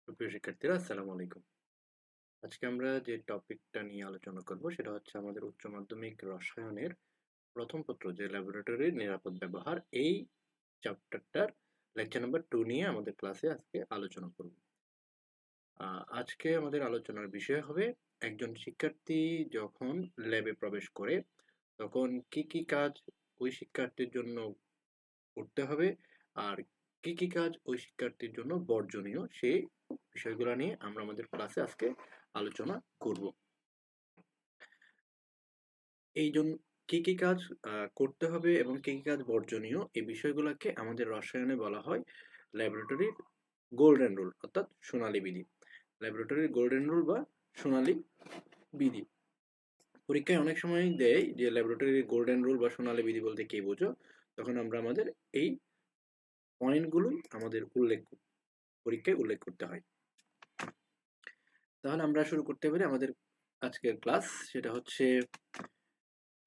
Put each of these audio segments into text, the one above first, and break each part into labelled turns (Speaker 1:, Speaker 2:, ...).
Speaker 1: সুপ্রিয় শিক্ষার্থীরা, আসসালামু আলাইকুম। আজকে আমরা যে টপিকটা নিয়ে আলোচনা করব সেটা হচ্ছে আমাদের উচ্চ মাধ্যমিক রসায়নের প্রথম পত্র, যে ল্যাবরেটরির নিরাপদ ব্যবহার, এই চ্যাপ্টারটার লেকচার নাম্বার 2 নিয়ে আমাদের ক্লাসে আজকে আলোচনা করব। আজকে আমাদের আলোচনার বিষয় হবে একজন শিক্ষার্থী যখন ল্যাবে প্রবেশ করে তখন কি কি কাজ ওই শিক্ষার্থীর জন্য করতে হবে, আর কি কি কাজ ওই শিক্ষার্থীর জন্য বর্জনীয়, সেই বিষয়গুলো নিয়ে আমরা আমাদের ক্লাসে আজকে আলোচনা করব। এই জন্য কি কি কাজ করতে হবে এবং কি কি কাজ বর্জনীয়, এই বিষয়গুলোকে আমাদের রসায়নে বলা হয় ল্যাবরেটরির গোল্ডেন রুল, অর্থাৎ সোনালী বিধি। ল্যাবরেটরির গোল্ডেন রুল বা সোনালী বিধি পরীক্ষায় অনেক সময় দেয় যে ল্যাবরেটরির গোল্ডেন রুল বা সোনালী বিধি বলতে কি বোঝো, তখন আমরা আমাদের এই পয়েন্টগুলোই আমাদের পরীক্ষায় উল্লেখ করতে হয়। তাহলে আমরা শুরু করতে পারি আমাদের আজকের ক্লাস। সেটা হচ্ছে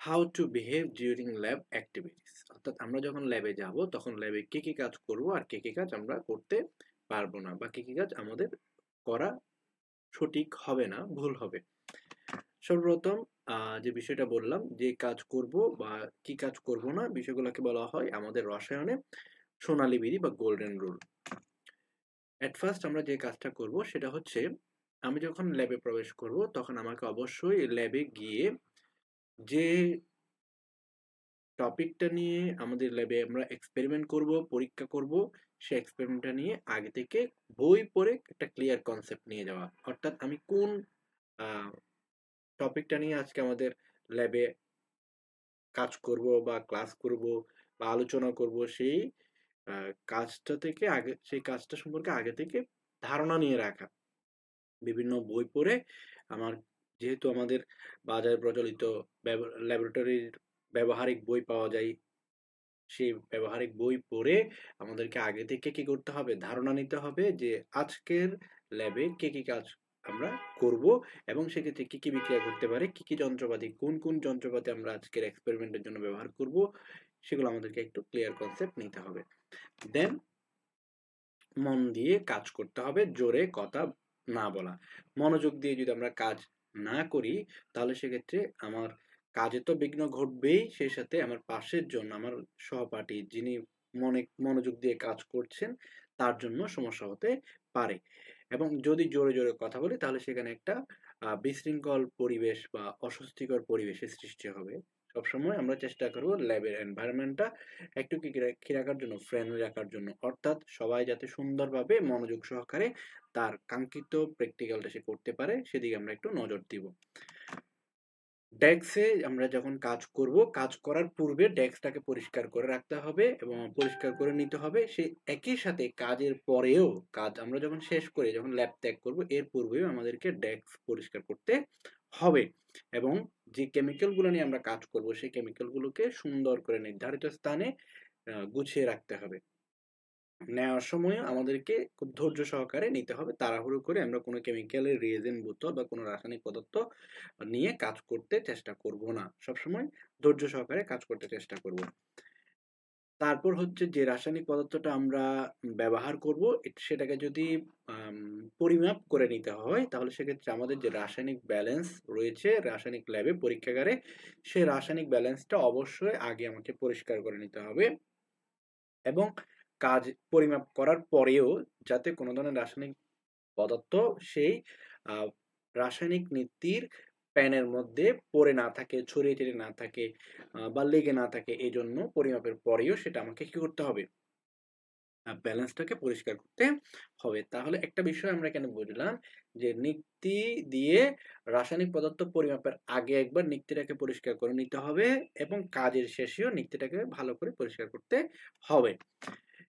Speaker 1: how to behave during lab activities, অর্থাৎ আমরা যখন ল্যাবে যাব তখন ল্যাবে কি কি কাজ করব আর কি কি কাজ আমরা করতে পারবো না, বা কি কি কাজ আমাদের করা সঠিক হবে না, ভুল হবে। সর্বপ্রথম যে বিষয়টা বললাম, যে কাজ করব বা কি কাজ করব না, বিষয়গুলোকে বলা হয় আমাদের রসায়নে সোনালী বিধি বা গোল্ডেন রুল। এট ফার্স্ট আমরা যে কাজটা করব সেটা হচ্ছে, আমি যখন ল্যাবে প্রবেশ করব তখন আমাকে অবশ্যই ল্যাবে গিয়ে যে টপিকটা নিয়ে আমাদের ল্যাবে আমরা এক্সপেরিমেন্ট করব, পরীক্ষা করব, সে এক্সপেরিমেন্টটা নিয়ে আগে থেকে বই পড়ে একটা ক্লিয়ার কনসেপ্ট নিয়ে যাওয়া। অর্থাৎ আমি কোন টপিকটা নিয়ে আজকে আমাদের ল্যাবে কাজ করব বা ক্লাস করব বা আলোচনা করব, সেই কাজটা থেকে আগে, সেই কাজটা সম্পর্কে আগে থেকে ধারণা নিয়ে রাখা। বিভিন্ন বই পড়ে আমার, যেহেতু আমাদের বাজারে প্রচলিত ল্যাবরেটরির ব্যবহারিক বই পাওয়া যায়, সেই ব্যবহারিক বই পড়ে আমাদেরকে আগে থেকে কি করতে হবে, ধারণা নিতে হবে যে আজকের ল্যাবে কি কি কাজ আমরা করব, এবং সেক্ষেত্রে কি কি বিক্রিয়া করতে পারে, কি কি যন্ত্রপাতি, কোন কোন যন্ত্রপাতি আমরা আজকের এক্সপেরিমেন্টের জন্য ব্যবহার করব, সেগুলো আমাদেরকে একটু ক্লিয়ার কনসেপ্ট নিতে হবে। দেন মন দিয়ে কাজ করতে হবে, জোরে কথা না বলা। মনোযোগ দিয়ে যদি আমরা কাজ না করি তাহলে সেক্ষেত্রে আমার কাজে তো বিঘ্ন ঘটবেই, সেই সাথে আমার পাশের জন্য আমার সহপাঠী যিনি মনোযোগ দিয়ে কাজ করছেন তার জন্য সমস্যা হতে পারে। এবং যদি জোরে জোরে কথা বলি তাহলে সেখানে একটা বিশৃঙ্খল পরিবেশ বা অস্বস্তিকর পরিবেশের সৃষ্টি হবে। সবসময় আমরা চেষ্টা করব ল্যাবের এনভায়রনমেন্টটা একটু কি রাখার জন্য, ফ্রেন্ডলি রাখার জন্য, অর্থাৎ সবাই যাতে সুন্দরভাবে মনোযোগ সহকারে তার কাঙ্ক্ষিত প্র্যাকটিক্যালটা সে করতে পারে, সেদিকে আমরা একটু নজর দিব। ডেস্কে আমরা যখন কাজ করব, কাজ করার পূর্বে ডেস্কটাকে পরিষ্কার করে রাখতে হবে এবং পরিষ্কার করে নিতে হবে। সে একই সাথে কাজের পরেও, কাজ আমরা যখন শেষ করে যখন ল্যাব ত্যাগ করব এর পূর্বেও আমাদেরকে ডেস্ক পরিষ্কার করতে হবে, এবং যে কেমিক্যালগুলো নিয়ে আমরা কাজ করব সেই কেমিক্যালগুলোকে সুন্দর করে নির্ধারিত স্থানে গুছিয়ে রাখতে হবে। নেওয়ার সময় আমাদেরকে খুব ধৈর্য সহকারে নিতে হবে। তাড়াহুড়ো করে আমরা কোনো কেমিক্যালের রিয়েজেন্ট বোতল বা কোনো রাসায়নিক পদার্থ নিয়ে কাজ করতে চেষ্টা করব না। সবসময় ধৈর্য সহকারে কাজ করতে চেষ্টা করব। তারপর হচ্ছে যে রাসায়নিক পদার্থটা আমরা ব্যবহার করব, সেটাকে যদি পরিমাপ করে নিতে হয় তাহলে সেক্ষেত্রে আমাদের যে রাসায়নিক ব্যালেন্স রয়েছে রাসায়নিক ল্যাবে, পরীক্ষাগারে, সেই রাসায়নিক ব্যালেন্সটা অবশ্যই আগে আমাকে পরিষ্কার করে নিতে হবে, এবং কাজ পরিমাপ করার পরেও যাতে কোনো ধরনের রাসায়নিক পদার্থ সেই আহ, রাসায়নিক নীতির প্যানের মধ্যে পড়ে না থাকে, ছড়িয়ে ছিটিয়ে না থাকে, বা লেগে না থাকে, এই জন্য পরিমাপের পরেও সেটা আমাকে কি করতে হবে, ব্যালেন্সটাকে পরিষ্কার করতে হবে। তাহলে একটা বিষয় আমরা এখানে বুঝলাম যে নিক্তি দিয়ে রাসায়নিক পদার্থ পরিমাপের আগে একবার নিক্তিটাকে পরিষ্কার করে নিতে হবে, এবং কাজের শেষেও নিক্তিটাকে ভালো করে পরিষ্কার করতে হবে।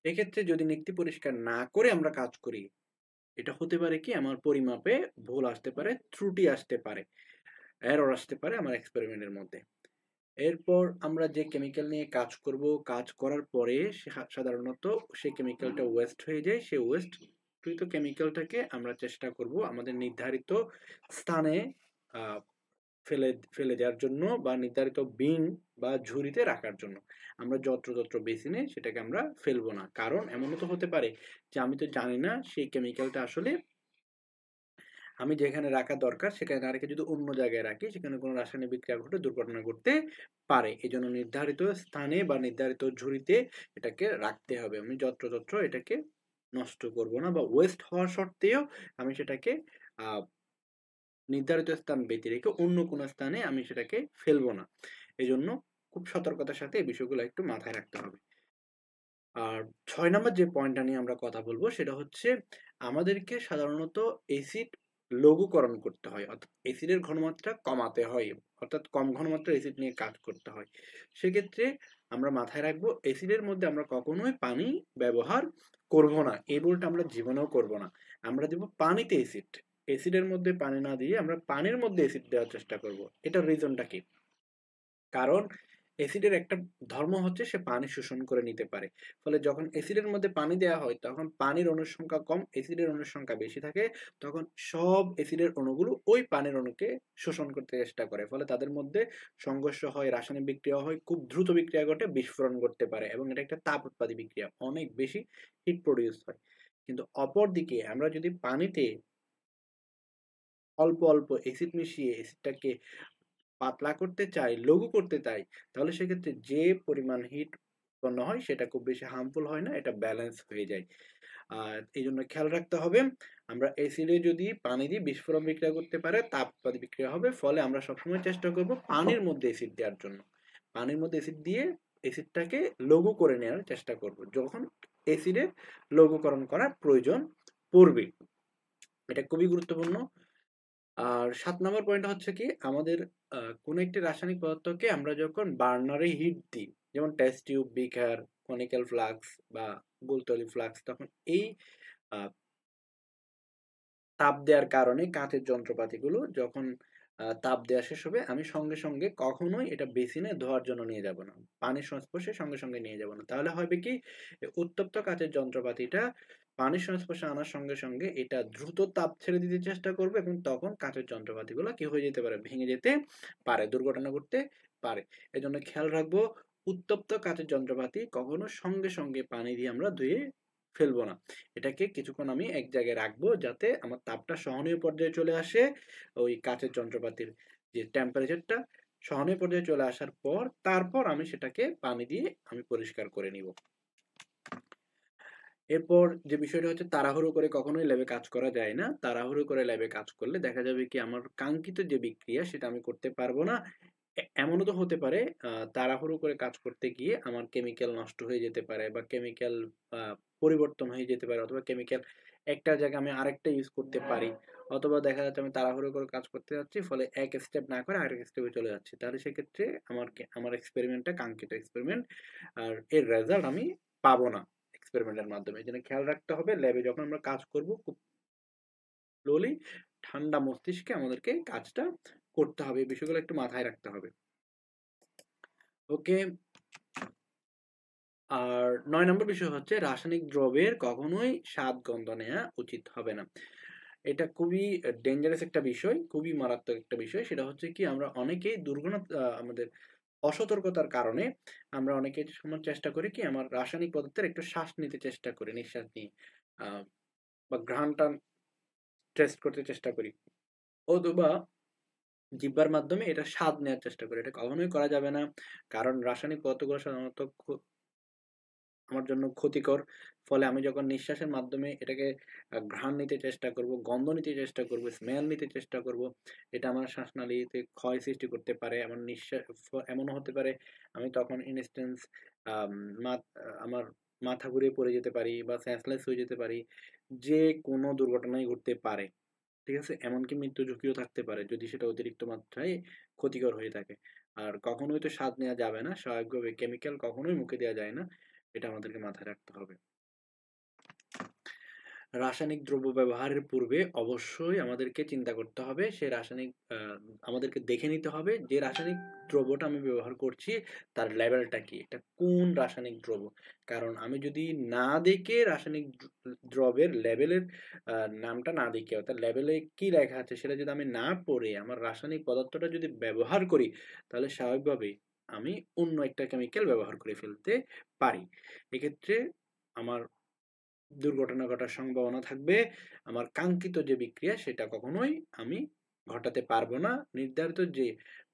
Speaker 1: এক্ষেত্রে যদি নিক্তি পরিষ্কার না করে আমরা কাজ করি, এটা হতে পারে কি, আমার পরিমাপে ভুল আসতে পারে, ত্রুটি আসতে পারে, এরর আসতে পারে আমার এক্সপেরিমেন্টের মধ্যে। এরপর আমরা যে কেমিক্যাল নিয়ে কাজ করব, কাজ করার পরে সাধারণত সেই কেমিক্যালটা ওয়েস্ট হয়ে যায়। সেই ওয়েস্টকৃত কেমিক্যালটাকে আমরা চেষ্টা করব আমাদের নির্ধারিত স্থানে ফেলে ফেলে দেওয়ার জন্য, বা নির্ধারিত বিন বা ঝুড়িতে রাখার জন্য। আমরা যত্রতত্র বেসিনে সেটাকে আমরা ফেলবো না, কারণ এমনও তো হতে পারে যে আমি তো জানি না সেই কেমিক্যালটা আসলে আমি যেখানে রাখা দরকার সেখানে না রেখে যদি অন্য জায়গায় রাখি, সেখানে কোনো রাসায়নিক বিক্রিয়া ঘটে দুর্ঘটনা ঘটতে পারে। এজন্য নির্ধারিত স্থানে বা নির্ধারিত ঝুড়িতে এটাকে রাখতে হবে। আমি যত্রতত্র এটাকে নষ্ট করব না, বা ওয়েস্ট হওয়া সত্ত্বেও আমি সেটাকে নির্ধারিত স্থান ব্যতি রেখে অন্য কোনো স্থানে আমি সেটাকে ফেলবো না। এজন্য খুব সতর্কতার সাথে এই বিষয়গুলো একটু মাথায় রাখতে হবে। আর ৬ নাম্বার যে পয়েন্টটা নিয়ে আমরা কথা বলবো সেটা হচ্ছে, আমাদেরকে সাধারণত এসিড লঘুকরণ করতে হয়, অর্থাৎ এসিডের ঘনমাত্রা কমাতে হয়, অর্থাৎ কম ঘনমাত্রার এসিড নিয়ে কাজ করতে হয়। সেক্ষেত্রে আমরা মাথায় রাখবো, এসিডের মধ্যে আমরা কখনোই পানি ব্যবহার করব না। এই ভুলটা আমরা জীবনেও করব না। আমরা দেব পানিতে এসিড, এসিডের মধ্যে পানি না দিয়ে আমরা পানির মধ্যে এসিড দেওয়ার চেষ্টা করব। এটার রিজনটা কি? কারণ এসিডের একটা ধর্ম হচ্ছে সে পানি শোষণ করে নিতে পারে। ফলে যখন এসিডের মধ্যে পানি দেওয়া হয় তখন পানির অণুর সংখ্যা কম, এসিডের অণুর সংখ্যা বেশি থাকে। তখন সব এসিডের অণুগুলো ওই পানির অণুকে শোষণ করতে চেষ্টা করে। ফলে তাদের মধ্যে সংঘর্ষ হয়, রাসায়নিক বিক্রিয়া হয়, খুব দ্রুত বিক্রিয়া ঘটে, বিস্ফোরণ ঘটতে পারে এবং এটা একটা তাপ উৎপাদী বিক্রিয়া, অনেক বেশি হিট প্রডিউস হয়। কিন্তু অপরদিকে আমরা যদি পানিতে অল্প অল্প এসিড মিশিয়ে এসিডটাকে পাতলা করতে চাই, লঘু করতে চাই, তাহলে সেক্ষেত্রে যে পরিমাণ হিট উৎপন্ন হয় সেটা খুব বেশি হার্মফুল হয় না, এটা ব্যালেন্স হয়ে যায়। আর এই জন্য খেয়াল রাখতে হবে, আমরা এসিডে যদি পানি দিই বিস্ফোরণ বিক্রিয়া করতে পারে, তাপ উৎপাদী বিক্রিয়া হবে। ফলে আমরা সবসময় চেষ্টা করব পানির মধ্যে এসিড দেওয়ার জন্য, পানির মধ্যে এসিড দিয়ে এসিডটাকে লঘু করে নেওয়ার চেষ্টা করব যখন এসিডে লঘুকরণ করার প্রয়োজন পড়বে। এটা খুবই গুরুত্বপূর্ণ। আর ৭ নম্বর পয়েন্ট হচ্ছে কি, আমাদের কোনো একটি রাসায়নিক পদার্থকে আমরা যখন বার্নারে হিট দিই, যেমন টেস্ট টিউব, বিকার, কনিক্যাল ফ্লাস্ক বা গুলতলি ফ্লাস্ক, তখন এই আহ, তাপ দেওয়ার কারণে কাঁচের যন্ত্রপাতিগুলো যখন তাপ দেওয়া শেষ হবে, আমি সঙ্গে সঙ্গে কখনোই এটা বেসিনে ধোয়ার জন্য নিয়ে যাব না, পানির সংস্পর্শে সঙ্গে সঙ্গে নিয়ে যাব না। তাহলে হবে কি, উত্তপ্ত কাঁচের যন্ত্রপাতিটা পানির সংস্পর্শে আনার সঙ্গে সঙ্গে এটা দ্রুত তাপ ছেড়ে দিতে চেষ্টা করবে এবং তখন কাঁচের যন্ত্রপাতিগুলো কি হয়ে যেতে পারে, ভেঙে যেতে পারে, দুর্ঘটনা ঘটতে পারে। এজন্য খেয়াল রাখবো, উত্তপ্ত কাঁচের যন্ত্রপাতি কখনো সঙ্গে সঙ্গে পানি দিয়ে আমরা ধুয়ে ফেলবো না। এটাকে কিছুক্ষণ আমি এক জায়গায় রাখবো যাতে আমার তাপটা সহনীয় পর্যায়ে চলে আসে। ওই কাঁচের যন্ত্রপাতির যে টেম্পারেচারটা সহনীয় পর্যায়ে চলে আসার পর তারপর আমি সেটাকে পানি দিয়ে আমি পরিষ্কার করে নিব। এরপর যে বিষয়টা হচ্ছে, তাড়াহুড়ো করে কখনোই ল্যাবে কাজ করা যায় না। তাড়াহুড়ো করে ল্যাবে কাজ করলে দেখা যাবে কি, আমার কাঙ্ক্ষিত যে বিক্রিয়া সেটা আমি করতে পারবো না। এমনও তো হতে পারে তাড়াহুড়ো করে কাজ করতে গিয়ে আমার কেমিক্যাল নষ্ট হয়ে যেতে পারে, বা কেমিক্যাল পরিবর্তন হয়ে যেতে পারে, অথবা কেমিক্যাল একটা জায়গায় আমি আরেকটা ইউজ করতে পারি, অথবা দেখা যাচ্ছে আমি তাড়াহুড়ো করে কাজ করতে যাচ্ছি, ফলে এক স্টেপ না করে আরেক স্টেপে চলে যাচ্ছি। তাহলে সেক্ষেত্রে আমার এক্সপেরিমেন্টটা কাঙ্ক্ষিত এক্সপেরিমেন্ট আর এর রেজাল্ট আমি পাবো না এক্সপেরিমেন্টের মাধ্যমে। এই জন্য খেয়াল রাখতে হবে, ল্যাবে যখন আমরা কাজ করব খুব স্লোলি ঠান্ডা মস্তিষ্কে আমাদেরকে কাজটা করতে হবে। এই বিষয়গুলো একটু মাথায় রাখতে হবে। ওকে। আর ৯ নম্বর বিষয় হচ্ছে, রাসায়নিক দ্রব্যের কখনোই স্বাদ গন্ধ নেওয়া উচিত হবে না। এটা খুবই ডেঞ্জারাস একটা বিষয়, খুবই মারাত্মক একটা বিষয়। সেটা হচ্ছে কি, আমরা অনেকেই আমাদের অসতর্কতার কারণে আমরা অনেকে সময় চেষ্টা করি কি, আমার রাসায়নিক পদার্থের একটু শ্বাস নিতে চেষ্টা করি, নিঃশ্বাস নিয়ে আহ, বা ঘ্রাণটা টেস্ট করতে চেষ্টা করি, অথবা জিহ্বার মাধ্যমে এটা স্বাদ নেওয়ার চেষ্টা করি। এটা কখনোই করা যাবে না, কারণ রাসায়নিক পদার্থগুলো সাধারণত আমার জন্য ক্ষতিকর। ফলে আমি যখন নিঃশ্বাসের মাধ্যমে এটাকে ঘ্রাণ নিতে চেষ্টা করব, গন্ধ নিতে চেষ্টা করব, স্মেল নিতে চেষ্টা করব, এটা আমার শ্বাসনালীতে ক্ষয় সৃষ্টি করতে পারে। আমার এমনও হতে পারে আমি তখন ইনস্ট্যান্স আমার মাথা ঘুরে পড়ে যেতে পারি বা সেন্সলেস হয়ে যেতে পারি, যে কোনো দুর্ঘটনাই ঘটতে পারে। ঠিক আছে? এমনকি মৃত্যু ঝুঁকিও থাকতে পারে যদি সেটা অতিরিক্ত মাত্রায় ক্ষতিকর হয়ে থাকে। আর কখনোই তো স্বাদ নেওয়া যাবে না। স্বাভাবিকভাবে কেমিক্যাল কখনোই মুখে দেওয়া যায় না। এটা আমাদেরকে মাথায় রাখতে হবে। রাসায়নিক দ্রব্য ব্যবহারের পূর্বে অবশ্যই আমাদেরকে চিন্তা করতে হবে, সে রাসায়নিক আমাদেরকে দেখে নিতে হবে যে রাসায়নিক দ্রব্যটা আমি ব্যবহার করছি তার লেভেলটা কি, এটা কোন রাসায়নিক দ্রব্য। কারণ আমি যদি না দেখে রাসায়নিক দ্রব্যের লেভেলের নামটা না দেখে, অর্থাৎ লেভেলে কি লেখা আছে সেটা যদি আমি না পড়ে আমার রাসায়নিক পদার্থটা যদি ব্যবহার করি, তাহলে স্বাভাবিকভাবেই আমি অন্য একটা কেমিক্যাল ব্যবহার করে ফেলতে পারি। এক্ষেত্রে আমার দুর্ঘটনা ঘটার সম্ভাবনা থাকবে। আমার কাঙ্ক্ষিত যে বিক্রিয়া সেটা কখনোই আমি ঘটাতে পারবো না। নির্ধারিত যে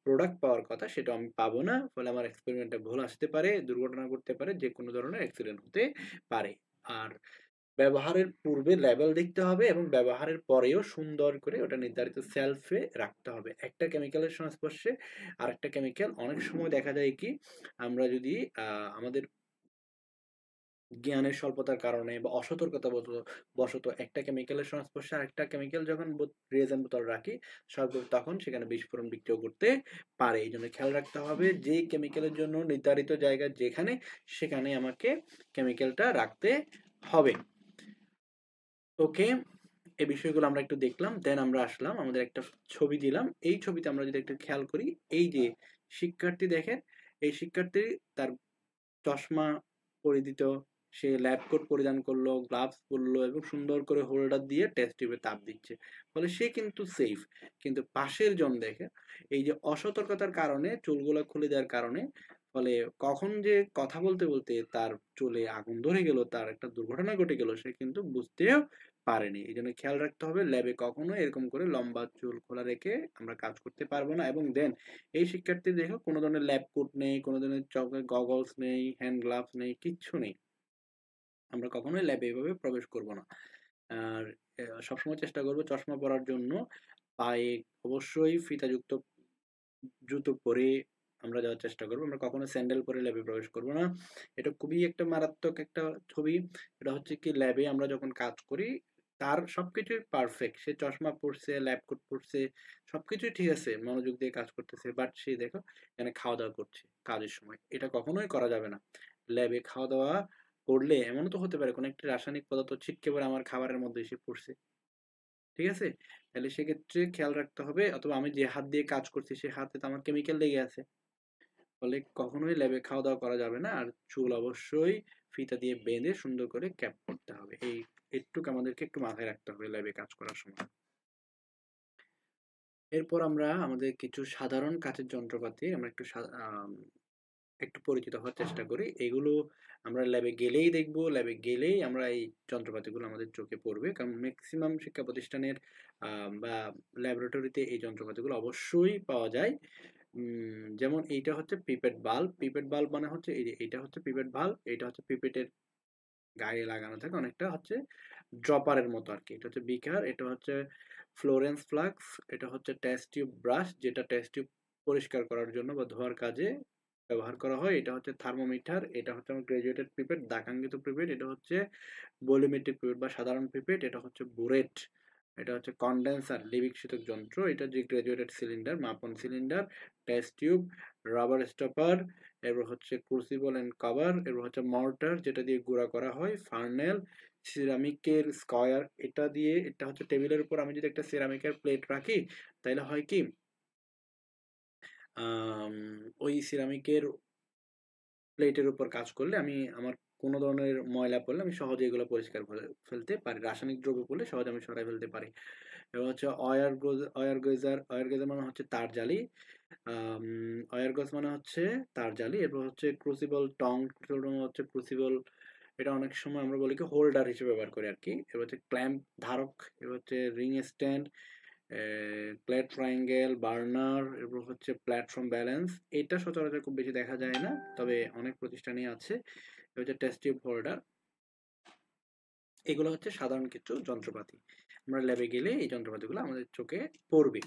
Speaker 1: প্রোডাক্ট পাওয়ার কথা সেটাও আমি পাবো না। ফলে আমার এক্সপেরিমেন্টে ভুল আসতে পারে, দুর্ঘটনা ঘটতে পারে, যেকোনো ধরনের অ্যাক্সিডেন্ট হতে পারে। আর ব্যবহারের পূর্বে লেবেল দেখতে হবে এবং ব্যবহারের পরেও সুন্দর করে ওটা নির্ধারিত সেলফে রাখতে হবে। একটা কেমিক্যালের সংস্পর্শে আরেকটা কেমিক্যাল অনেক সময় দেখা যায় কি, আমরা যদি আমাদের জ্ঞানের স্বল্পতার কারণে বা অসতর্কতা বশত একটা কেমিক্যালের সংস্পর্শে আরেকটা কেমিক্যাল যখন রিয়েজেন্ট বোতল রাখি, তখন সেখানে বিস্ফোরণ বিক্রিয়া করতে পারে। এই জন্য খেয়াল রাখতে হবে যে কেমিক্যালের জন্য নির্ধারিত জায়গা যেখানে, সেখানে আমাকে কেমিক্যালটা রাখতে হবে। ওকে, এই বিষয়গুলো আমরা একটু দেখলাম, দেন আমরা আসলাম, আমাদের একটা ছবি দিলাম। এই ছবিতে আমরা যদি একটু খেয়াল করি, এই যে শিক্ষার্থী দেখেন, এই শিক্ষার্থী তার চশমা পরিহিত, সে ল্যাব কোট পরিধান করলো, গ্লাভস পরলো এবং সুন্দর করে হোল্ডার দিয়ে টেস্ট টিউবে তাপ দিচ্ছে, ফলে সে কিন্তু সেফ। কিন্তু পাশের জন দেখে, এই যে অসতর্কতার কারণে চুলগুলো খুলে দেওয়ার কারণে, ফলে কখন যে কথা বলতে বলতে তার চুলে আগুন ধরে গেল, তার একটা দুর্ঘটনা ঘটে গেল, সে কিন্তু বুঝতেও পারেনি। এই জন্য খেয়াল রাখতে হবে, ল্যাবে কখনো এরকম করে লম্বা চুল খোলা রেখে আমরা কাজ করতে পারবো না। এবং দেন এই শিক্ষার্থী দেখো কোনো ধরনের ল্যাব কোট নেই, কোনো ধরনের চোখে গগলস নেই, হ্যান্ড গ্লাভস নেই, কিচ্ছু নেই। আমরা কখনোই ল্যাবে এভাবে প্রবেশ করব না। আর সবসময় চেষ্টা করব চশমা পরার জন্য। পায়ে অবশ্যই ফিতাযুক্ত জুতো পরে আমরা যাওয়ার চেষ্টা করবো। আমরা কখনো স্যান্ডেল পরে ল্যাবে প্রবেশ করব না। এটা খুবই একটা মারাত্মক একটা ছবি। এটা হচ্ছে কি, ল্যাবে আমরা যখন কাজ করি তার সবকিছুই পারফেক্ট, সে চশমা পরছে, ল্যাব কোট পরছে, সবকিছুই ঠিক আছে, মনোযোগ দিয়ে কাজ করতেছে, বাট সে দেখো এখানে খাওয়া দাওয়া করছে কাজের সময়। এটা কখনোই করা যাবে না। ল্যাবে খাওয়া দাওয়া করলে এমনও তো হতে পারে কোনো একটি রাসায়নিক পদার্থ ছিটকে পড়ে আমার খাবারের মধ্যে এসে পড়ছে, ঠিক আছে? তাহলে সেক্ষেত্রে খেয়াল রাখতে হবে, অথবা আমি যে হাত দিয়ে কাজ করছি সে হাতে তো আমার কেমিক্যাল লেগে আছে, ফলে কখনোই ল্যাবে খাওয়া দাওয়া করা যাবে না। আর চুল অবশ্যই ফিতা দিয়ে বেঁধে সুন্দর করে ক্যাপ করতে হবে। এই একটুকু আমাদেরকে একটু মাথায় রাখতে হবে ল্যাবে কাজ করার সময়। এরপর আমরা আমাদের কিছু সাধারণ কাজের যন্ত্রপাতি আমরা একটু পরিচিত হওয়ার চেষ্টা করি। এগুলো আমরা ল্যাবে গেলেই দেখবো, ল্যাবে গেলেই আমরা এই যন্ত্রপাতিগুলো আমাদের চোখে পড়বে, কারণ ম্যাক্সিমাম শিক্ষা প্রতিষ্ঠানের বা ল্যাবরেটরিতে এই যন্ত্রপাতিগুলো অবশ্যই পাওয়া যায়। যেমন এইটা হচ্ছে পিপেট বাল্ব। পিপেট বাল্ব মানে হচ্ছে এই যে এইটা হচ্ছে পিপেট বাল্ব, এটা হচ্ছে পিপেটের গায়ে লাগানো থাকে, অনেকটা হচ্ছে ড্রপারের মতো আর কি। এটা হচ্ছে বিকার, এটা হচ্ছে ফ্লোরেন্স ফ্লাক্স, এটা হচ্ছে টেস্ট টিউব ব্রাশ, যেটা টেস্ট টিউব পরিষ্কার করার জন্য বা ধোয়ার কাজে ব্যবহার করা হয়। এটা হচ্ছে থার্মোমিটার, এটা হচ্ছে আমার গ্রাজুয়েটেড পিপেট, দাকাঙ্কিত পিপেট, এটা হচ্ছে ভলিউমেট্রিক পিপেট বা সাধারণ পিপেট, এটা হচ্ছে বুরেট, এটা হচ্ছে কন্ডেন্সার লিবিক শীতক যন্ত্র, এটা যে গ্রাজুয়েটেড সিলিন্ডার মাপন cylinder, test tube, rubber stopper, এরপর হচ্ছে ক্রুসিবল এন্ড কভার, এরপর হচ্ছে মর্টার যেটা দিয়ে গুঁড়া করা হয়, ফার্নেল, সিরামিকের স্কয়ার, এটা দিয়ে, এটা হচ্ছে টেবিলের উপর আমি যদি একটা সিরামিকের প্লেট রাখি, তাহলে হয় কি, ওই সিরামিকের প্লেটের উপর কাজ করলে আমি আমার কোনো ধরনের ময়লা পড়লে আমি সহজে এগুলো পরিষ্কার করে ফেলতে পারি, রাসায়নিক দ্রব্য পড়লে সহজে আমি সরাই ফেলতে পারি। এবার হচ্ছে অয়ার গেজার মানে হচ্ছে তার জালি, অয়ার গজ মানে হচ্ছে তার জালি। এরপর হচ্ছে ক্রুসিবল টং, হচ্ছে ক্রুসিবল, এটা অনেক সময় আমরা বলি কি হোল্ডার হিসেবে ব্যবহার করি আর কি। এবার হচ্ছে ক্ল্যাম্প ধারক, এবার হচ্ছে রিং স্ট্যান্ড, প্ল্যাট ট্রায়াঙ্গেল, বার্নার, এরপর হচ্ছে প্ল্যাটফর্ম ব্যালেন্স। এটা সচরাচর খুব বেশি দেখা যায় না, তবে অনেক প্রতিষ্ঠানই আছে। এটা হচ্ছে টেস্ট টিউব হোল্ডার। এগুলো হচ্ছে সাধারণ কিছু যন্ত্রপাতি, আমরা ল্যাবে গেলে এই যন্ত্রপাতিগুলো আমাদের চোখে পড়বে।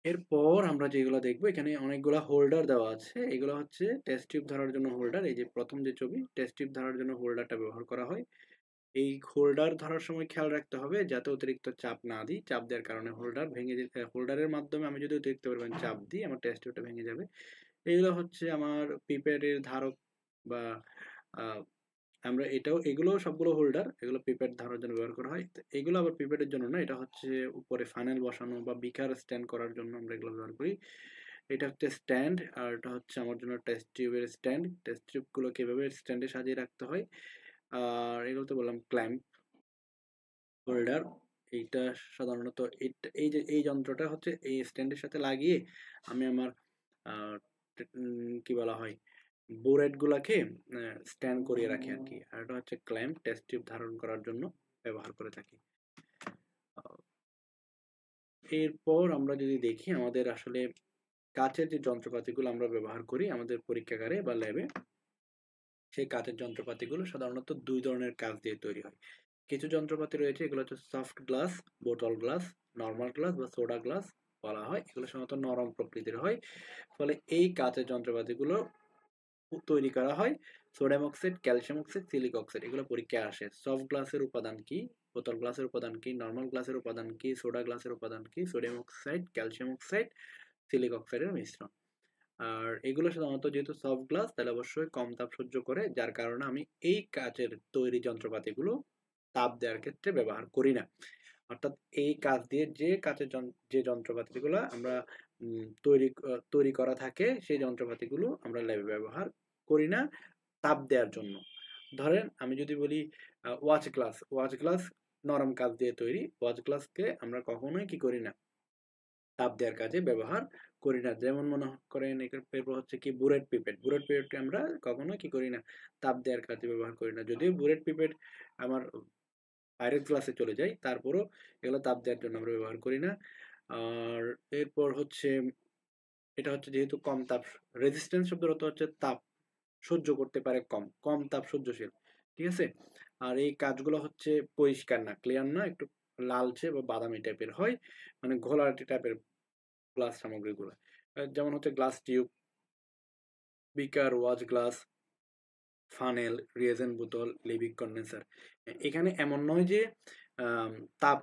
Speaker 1: এরপর আমরা যেগুলো দেখবো, এখানে অনেকগুলো হোল্ডার দেওয়া আছে। এগুলো হচ্ছে টেস্ট টিউব ধরার জন্য হোল্ডার। এই যে প্রথম যে ছবি, টেস্ট টিউব ধরার জন্য হোল্ডারটা ব্যবহার করা হয়। এই হোল্ডার ধরার সময় খেয়াল রাখতে হবে যাতে অতিরিক্ত চাপ না দিই, চাপ দেওয়ার কারণে হোল্ডার ভেঙে যেতে, হোল্ডারের মাধ্যমে আমি যদি অতিরিক্ত পরিমাণ চাপ দিই আমার টেস্ট টিউবটা ভেঙে যাবে। এগুলো হচ্ছে আমার পিপেটের ধারক বা আহ, আমরা এটাও, এগুলো সবগুলো হোল্ডার, এগুলো পিপেট ধরার জন্য ব্যবহার করা হয়। তো এগুলো আবার পিপেটের জন্য না, এটা হচ্ছে উপরে ফানেল বসানো বা বিকার স্ট্যান্ড করার জন্য আমরা এগুলো ব্যবহার করি। এটা হচ্ছে স্ট্যান্ড, আর এটা হচ্ছে আমার জন্য টেস্ট টিউবের স্ট্যান্ড। টেস্ট টিউবগুলোকে এভাবে স্ট্যান্ডে সাজিয়ে রাখতে হয়। আর এগুলো তো বললাম ক্ল্যাম্প হোল্ডার। এইটা সাধারণত এই যে এই যন্ত্রটা হচ্ছে এই স্ট্যান্ডের সাথে লাগিয়ে আমি আমার কি বলা হয় বুলেট গুলাকে স্ট্যান্ড করিয়ে রাখি আর কি। আর এটা হচ্ছে ক্ল্যাম্প, টেস্ট টিউব ধারণ করার জন্য ব্যবহার করে থাকি। এরপর আমরা যদি দেখি আমাদের আসলে কাচের যে যন্ত্রপাতিগুলো আমরা ব্যবহার করি আমাদের পরীক্ষাগারে বা ল্যাবে, সেই কাচের যন্ত্রপাতিগুলো সাধারণত দুই ধরনের কাচ দিয়ে তৈরি হয়। কিছু যন্ত্রপাতি রয়েছে, এগুলো হচ্ছে সফট গ্লাস, বোতল গ্লাস, নর্মাল গ্লাস বা সোডা গ্লাস বলা হয়। এগুলো সাধারণত নরম প্রকৃতির হয়। ফলে এই কাচের যন্ত্রপাতিগুলো তৈরি করা হয় সোডিয়াম অক্সাইড, ক্যালসিয়াম অক্সাইড, সিলিক অক্সাইড, এগুলো পরীক্ষায় আসে। সফট গ্লাসের উপাদান কি, বোতল গ্লাসের উপাদান কি, নর্মাল গ্লাসের উপাদান কি, সোডা গ্লাসের উপাদান কি, সোডিয়াম অক্সাইড, ক্যালসিয়াম অক্সাইড, সিলিক অক্সাইডের মিশ্রণ। আর এগুলো সাধারণত যেহেতু সফট গ্লাস, তাহলে অবশ্যই কম তাপ সহ্য করে, যার কারণে আমি এই কাচের তৈরি যন্ত্রপাতিগুলো তাপ দেওয়ার ক্ষেত্রে ব্যবহার করি না। অর্থাৎ এই কাচ দিয়ে যে কাচের যে যন্ত্রপাতিগুলো আমরা তৈরি করা থাকে, সেই যন্ত্রপাতিগুলো আমরা ল্যাবে ব্যবহার করি না তাপ দেওয়ার জন্য। ধরেন আমি যদি বলি ওয়াচ গ্লাস নরম কাচ দিয়ে তৈরি। ওয়াচ গ্লাসকে আমরা কখনোই কি করি না, তাপ দেওয়ার কাজে ব্যবহার করি না। যেমন মনে করেন এরপর হচ্ছে কি বুলেট পিপেটকে আমরা কখনো কি করি না, তাপ দেওয়ার কাজে ব্যবহার করি না। যদিও বুলেট পিপেট আমার পাইরেট গ্লাসে চলে যায়, তারপরও এগুলো তাপ দেওয়ার জন্য আমরা ব্যবহার করি না। আর এরপর হচ্ছে এটা হচ্ছে যেহেতু কম তাপ, রেজিস্ট্যান্স শব্দের অর্থ হচ্ছে তাপ সহ্য করতে পারে, কম কম তাপ সহ্যশীল, ঠিক আছে। আর এই কাজগুলো হচ্ছে পরিষ্কার না, ক্লিয়ার না, একটু লালচে বা বাদামি টাইপের হয়, মানে ঘোলাটে টাইপের গ্লাস সামগ্রীগুলো। যেমন হচ্ছে গ্লাস টিউব, বিকার, ওয়াচ গ্লাস, ফানেল, রিয়েজেন্ট বোতল, লিভিক কন্ডেন্সার। এখানে এমন নয় যে তাপ,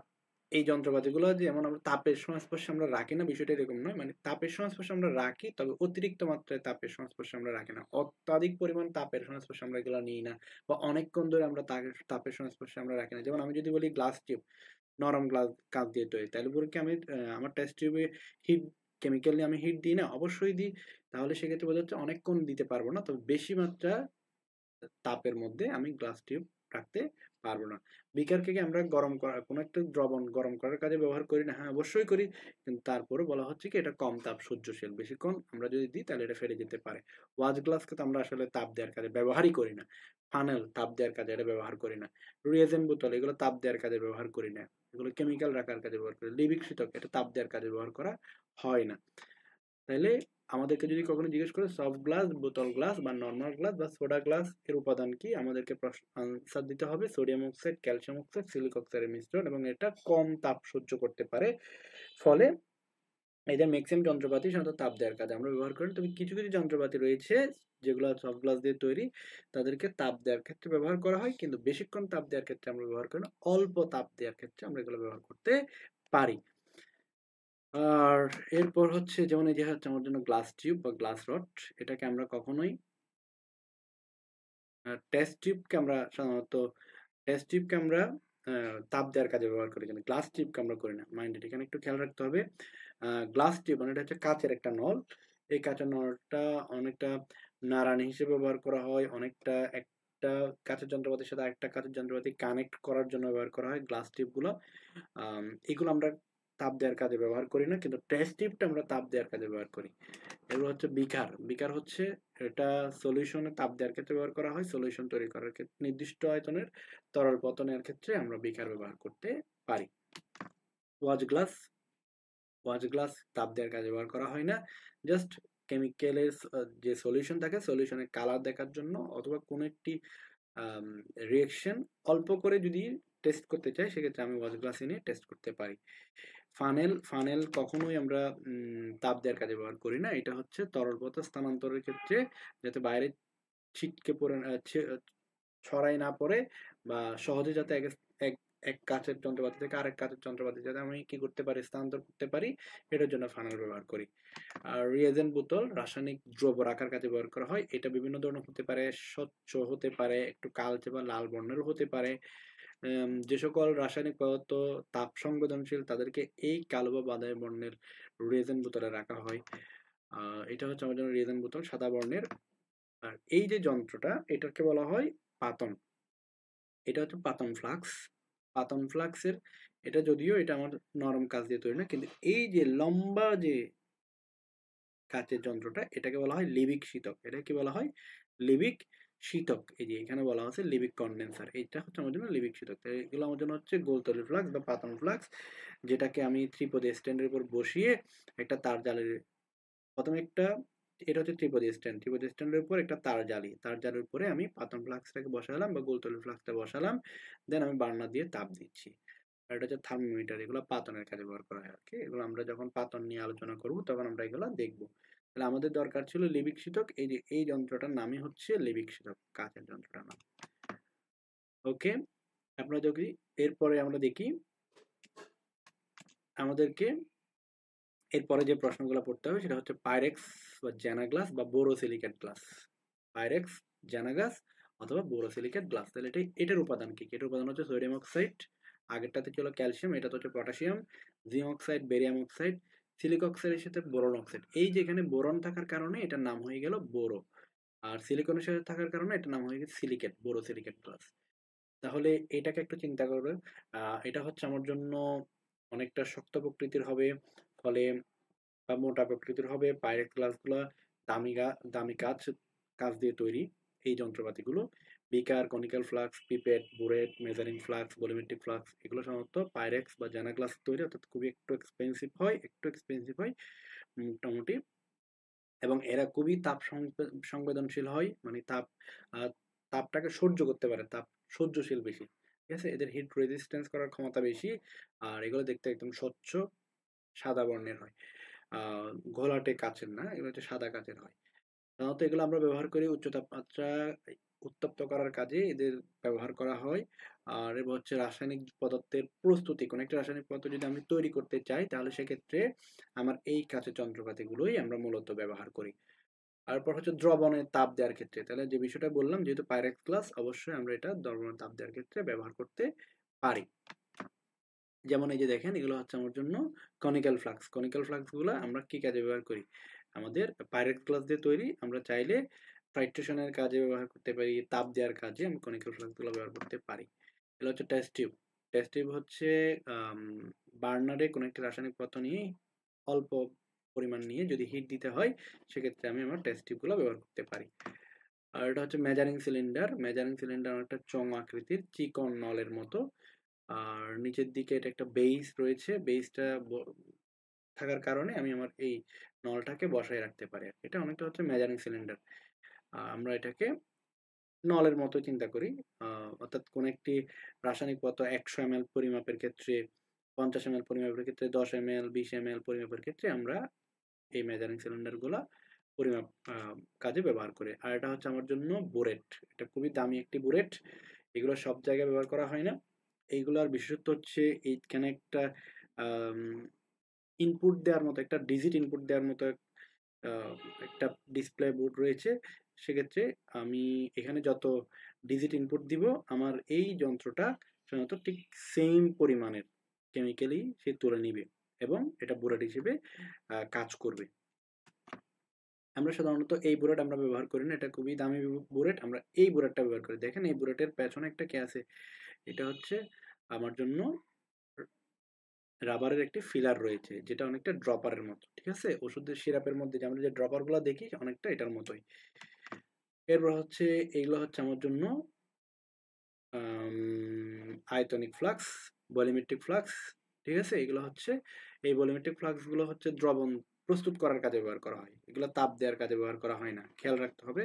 Speaker 1: এই যন্ত্রপাতিগুলো যেমন আমরা তাপের সংস্পর্শে আমরা রাখি না, বিষয়টা এরকম নয়। মানে তাপের সংস্পর্শে আমরা রাখি, তবে অতিরিক্ত মাত্রায় তাপের সংস্পর্শে আমরা রাখি না। অত্যাধিক পরিমাণ তাপের সংস্পর্শে আমরা এগুলো নিই না, বা অনেকক্ষণ ধরে আমরা তাপের সংস্পর্শে আমরা রাখি না। যেমন আমি যদি বলি গ্লাস টিউব নরম গ্লাস কাঁচ দিয়ে তৈরি, তাহলে পরে কি আমি আমার টেস্ট টিউবে হিট, কেমিক্যালি আমি হিট দিই না? অবশ্যই দিই। তাহলে সেক্ষেত্রে বোঝা যাচ্ছে অনেকক্ষণ দিতে পারবো না, তবে বেশি মাত্রা তাপের মধ্যে আমি গ্লাস টিউব রাখতে পারবো না। বিকারকে কি আমরা গরম করা, কোনো একটা দ্রবণ গরম করার কাজে ব্যবহার করি না? হ্যাঁ অবশ্যই করি, কিন্তু তারপরে বলা হচ্ছে কি এটা কম তাপ সহ্যশীল, বেশিক্ষণ আমরা যদি দিই তাহলে এটা ফেটে যেতে পারে। ওয়াচ গ্লাসকে তো আমরা আসলে তাপ দেওয়ার কাজে ব্যবহারই করি না। ফানেল তাপ দেওয়ার কাজে এটা ব্যবহার করি না। রিয়েজেন্ট বোতল এগুলো তাপ দেওয়ার কাজে ব্যবহার করি না, এগুলো কেমিক্যাল রাখার কাজে ব্যবহার করি। লিভিক শীতক এটা তাপ দেওয়ার কাজে ব্যবহার করা হয় না। তাইলে আমাদেরকে যদি কখনো জিজ্ঞেস করে সফট গ্লাস, বোতল গ্লাস বা নর্মাল গ্লাস বা সোডা গ্লাস এর উপাদান কি, আমাদেরকে আনসার দিতে হবে সোডিয়াম অক্সাইড, ক্যালসিয়াম অক্সাইড, সিলিক অক্সাইডের মিশ্রণ, এবং এটা কম তাপ সহ্য করতে পারে। ফলে এদের ম্যাক্সিমাম যন্ত্রপাতি সাধারণত তাপ দেওয়ার কাজে আমরা ব্যবহার করি। তবে কিছু কিছু যন্ত্রপাতি রয়েছে যেগুলো সফট গ্লাস দিয়ে তৈরি, তাদেরকে তাপ দেওয়ার ক্ষেত্রে ব্যবহার করা হয়, কিন্তু বেশিক্ষণ তাপ দেওয়ার ক্ষেত্রে আমরা ব্যবহার করি না। অল্প তাপ দেওয়ার ক্ষেত্রে আমরা এগুলো ব্যবহার করতে পারি। আর এরপর হচ্ছে যেমন এই যে হচ্ছে আমার জন্য গ্লাস টিউব বা গ্লাস রড, এটাকে আমরা কখনোই টেস্ট টিউবকে আমরা সাধারণত টেস্ট টিউবকে আমরা তাপ দেওয়ার কাজে ব্যবহার করি, কিন্তু গ্লাস টিউবকে আমরা করি না। মাইন্ডেড, এখানে একটু খেয়াল রাখতে হবে। গ্লাস টিউব মানে এটা হচ্ছে কাচের একটা নল। এই কাঁচের নলটা অনেকটা নাড়ানি হিসেবে ব্যবহার করা হয়, অনেকটা একটা কাঁচের যন্ত্রপাতির সাথে আরেকটা কাঁচের যন্ত্রপাতি কানেক্ট করার জন্য ব্যবহার করা হয় গ্লাস টিউবগুলো। এগুলো আমরা তাপ দেওয়ার কাজে ব্যবহার করি না, কিন্তু টেস্ট টিউবটা আমরা তাপ দেওয়ার কাজে ব্যবহার করি। এগুলো হচ্ছে বিকার হচ্ছে এটা সলিউশনে তাপ দেওয়ার ক্ষেত্রে ব্যবহার করা হয়। সলিউশন তৈরি করার ক্ষেত্রে নির্দিষ্ট আয়তনের তরল পতনের ক্ষেত্রে আমরা বিকার ব্যবহার করতে পারি। ওয়াচ গ্লাস, তাপ দেওয়ার কাজে ব্যবহার করা হয় না, জাস্ট কেমিক্যালের যে সলিউশন থাকে সলিউশনের কালার দেখার জন্য, অথবা কোনো একটি রিয়েকশন অল্প করে যদি টেস্ট করতে চাই, সেক্ষেত্রে আমি ওয়াচ গ্লাস এনে টেস্ট করতে পারি। ফানেল কখনোই আমরা তাপ দেওয়ার কাজে ব্যবহার করি না। এটা হচ্ছে তরল পদার্থ স্থানান্তরের ক্ষেত্রে, যাতে বাইরে ছিটকে পড়ে ছড়াই না পড়ে, বা সহজে যাতে এক এক কাচের যন্ত্রপাতি থেকে আরেক কাচের যন্ত্রপাতি যাতে আমি কি করতে পারি, স্থানান্তর করতে পারি, এটার জন্য ফানেল ব্যবহার করি। আর রিয়েজেন্ট বোতল রাসায়নিক দ্রব্য রাখার কাজে ব্যবহার করা হয়। এটা বিভিন্ন ধরনের হতে পারে, স্বচ্ছ হতে পারে, একটু কালচে বা লাল বর্ণেরও হতে পারে। যে সকল রাসায়নিক পদার্থ তাপ সংবেদনশীল তাদেরকে এই কালো বা বাদামি বর্ণের রিয়েজেন্ট বোতলে রাখা হয়। এটা হচ্ছে আমার জন্য রিয়েজেন্ট বোতল, সাদা বর্ণের। আর এই যে যন্ত্রটা, এটাকে বলা হয় পাতন। এটা হচ্ছে পাতন ফ্লাক্সের, এটা যদিও এটা আমার নরম কাচ দিয়ে তৈরি না, কিন্তু এই যে লম্বা যে কাচের যন্ত্রটা, এটাকে বলা হয় লিবিক শীতক। এটা কি বলা হয়? লিবিক শীতক। এই যে এখানে বলা হচ্ছে লিবিক কন্ডেন্সার, এইটা হচ্ছে আমার জন্য লিবিক শীতক। তো এগুলো আমার জন্য হচ্ছে গোলতলের ফ্লাক্স বা পাতন ফ্লাক্স, যেটাকে আমি ত্রিপদী স্ট্যান্ডের উপর বসিয়ে একটা তার জালের, প্রথমে একটা, এটা হচ্ছে ত্রিপদী স্ট্যান্ড, ত্রিপদী স্ট্যান্ডের উপর একটা তার জালি, তার জালের উপরে আমি পাতন ফ্লাক্সটাকে বসালাম বা গোলতলের ফ্লাক্সটা বসালাম, দেন আমি বার্নার দিয়ে তাপ দিচ্ছি। আর এটা হচ্ছে থার্মোমিটার, এগুলো পাতনের কাজে ব্যবহার করা হয় আর কি। এগুলো আমরা যখন পাতন নিয়ে আলোচনা করব তখন আমরা এগুলো দেখব। তাহলে আমাদের দরকার ছিল লিবিক শীতক, এই যে এই যন্ত্রটার নামই হচ্ছে লিবিক শীতক, কাচের যন্ত্রটার নাম। ওকে, আপনারা যদি এরপরে আমরা দেখি, আমাদেরকে এরপরে যে প্রশ্নগুলো পড়তে হবে সেটা হচ্ছে পাইরেক্স বা জ্যানা গ্লাস বা বোরোসিলিকেট গ্লাস। পাইরেক্স, জ্যানা গ্লাস অথবা বোরোসিলিকেট গ্লাস। তাহলে এটার উপাদান কি? এটার উপাদান হচ্ছে সোডিয়াম অক্সাইড, আগেরটাতে ছিল ক্যালসিয়াম, এটা হচ্ছে potassium, zinc oxide, barium oxide, সিলিক অক্সাইডের সাথে বোরন অক্সাইড। এই যে এখানে বোরন থাকার কারণে এটার নাম হয়ে গেল বোরো, আর সিলিকনের সাথে থাকার কারণে এটার নাম হয়ে গেছে সিলিকেট, বোরোসিলিকেট গ্লাস। তাহলে এটাকে একটু চিন্তা করবে, এটা হচ্ছে আমার জন্য অনেকটা শক্ত প্রকৃতির হবে, ফলে বা মোটা প্রকৃতির হবে। পাইরেক্স গ্লাসগুলো দামি কাঁচ দিয়ে তৈরি। এই যন্ত্রপাতিগুলো beaker, conical flask, pipette, burette, measuring flask, volumetric flask, এগুলো সাধারণত পাইরেক্স বা জানা গ্লাস তৈরি, অর্থাৎ খুবই একটু এক্সপেন্সিভ হয় মোটামুটি। এবং এরা খুবই তাপ সংবেদনশীল হয়, মানে তাপটাকে সহ্য করতে পারে, তাপ সহ্যশীল বেশি। ঠিক আছে, এদের হিট রেজিস্ট্যান্স করার ক্ষমতা বেশি। আর এগুলো দেখতে একদম স্বচ্ছ সাদা বর্ণের হয়, ঘোলাটে কাচের না, এগুলো হচ্ছে সাদা কাচের হয়। সাধারণত এগুলো আমরা ব্যবহার করি উচ্চ তাপমাত্রা উত্তপ্ত করার কাজে এদের ব্যবহার করা হয়। আর এবার হচ্ছে রাসায়নিক পদার্থের প্রস্তুতি, কোনো একটা রাসায়নিক পদার্থ যদি আমি তৈরি করতে চাই তাহলে সেক্ষেত্রে আমার এই কাঁচের যন্ত্রপাতিগুলোই আমরা মূলত ব্যবহার করি। তারপর হচ্ছে দ্রবণে তাপ দেওয়ার ক্ষেত্রে, তাহলে যে বিষয়টা বললাম, যেহেতু পাইরেক্স গ্লাস, অবশ্যই আমরা এটা দ্রবণে তাপ দেওয়ার ক্ষেত্রে ব্যবহার করতে পারি। যেমন এই যে দেখেন, এগুলো হচ্ছে আমার জন্য কনিক্যাল ফ্লাক্স। কনিক্যাল ফ্লাক্সগুলো আমরা কি কাজে ব্যবহার করি? আমাদের পাইরেক্স গ্লাস দিয়ে তৈরি, আমরা চাইলে টাইট্রেশনের কাজে ব্যবহার করতে পারি, তাপ দেওয়ার কাজে আমি কনিক্যাল ফ্লাক্সগুলো ব্যবহার করতে পারি। এগুলো হচ্ছে টেস্ট টিউব। টেস্ট টিউব হচ্ছে বার্নারে কোনো একটা রাসায়নিক পদার্থ নিয়ে অল্প পরিমাণ নিয়ে যদি হিট দিতে হয় সেক্ষেত্রে আমি আমার টেস্ট টিউবগুলো ব্যবহার করতে পারি। আর এটা হচ্ছে মেজারিং সিলিন্ডার। মেজারিং সিলিন্ডার অনেকটা চং আকৃতির, চিকন নলের মতো। আর নিচের দিকে এটা একটা বেইস রয়েছে, বেইসটা থাকার কারণে আমি আমার এই নলটাকে বসায় রাখতে পারি। এটা অনেকটা হচ্ছে মেজারিং সিলিন্ডার। আমরা এটাকে নলের মতো চিন্তা করি, অর্থাৎ কোন একটি রাসায়নিক পদার্থ 100 ml পরিমাপের ক্ষেত্রে, 50 ml পরিমাপের ক্ষেত্রে, 10 ml 20 ml পরিমাপের ক্ষেত্রে আমরা এই মেজারিং সিলিন্ডারগুলা পরিমাপ কাজে ব্যবহার করি। আর এটা হচ্ছে আমার জন্য বুরেট। এটা খুবই দামি একটি বুরেট, এগুলো সব জায়গায় ব্যবহার করা হয় না। এইগুলোর বিশেষত্ব হচ্ছে এইখানে একটা ইনপুট দেওয়ার মতো, একটা ডিজিট ইনপুট দেওয়ার মতো একটা ডিসপ্লে বোর্ড রয়েছে। সেক্ষেত্রে আমি এখানে যত ডিজিট ইনপুট দিব আমার এই যন্ত্রটা সাধারণত ঠিক সেম পরিমাণের কেমিক্যালি সে তুলে নিবে এবং এটা বুলেট হিসেবে কাজ করবে। আমরা সাধারণত এই বুলেট আমরা ব্যবহার করি না, এটা খুবই দামি বুলেট, আমরা এই বুলেটটা ব্যবহার করি। দেখেন এই বুলেটের পেছনে একটা কি আছে, এটা হচ্ছে আমার জন্য রাবারের একটি ফিলার রয়েছে, যেটা অনেকটা ড্রপারের মতো। ঠিক আছে, ওষুধের সিরাপের মধ্যে যে আমরা যে ড্রপারগুলো দেখি অনেকটা এটার মতোই। এরপর হচ্ছে এইগুলো হচ্ছে আমার জন্য আয়তনিক ফ্লাক্স, ভলিউমেট্রিক ফ্লাক্স। ঠিক আছে, এগুলো হচ্ছে, এই ভলিউমেট্রিক ফ্লাক্সগুলো হচ্ছে দ্রবণ প্রস্তুত করার কাজে ব্যবহার করা হয়, এগুলো তাপ দেওয়ার কাজে ব্যবহার করা হয় না, খেয়াল রাখতে হবে।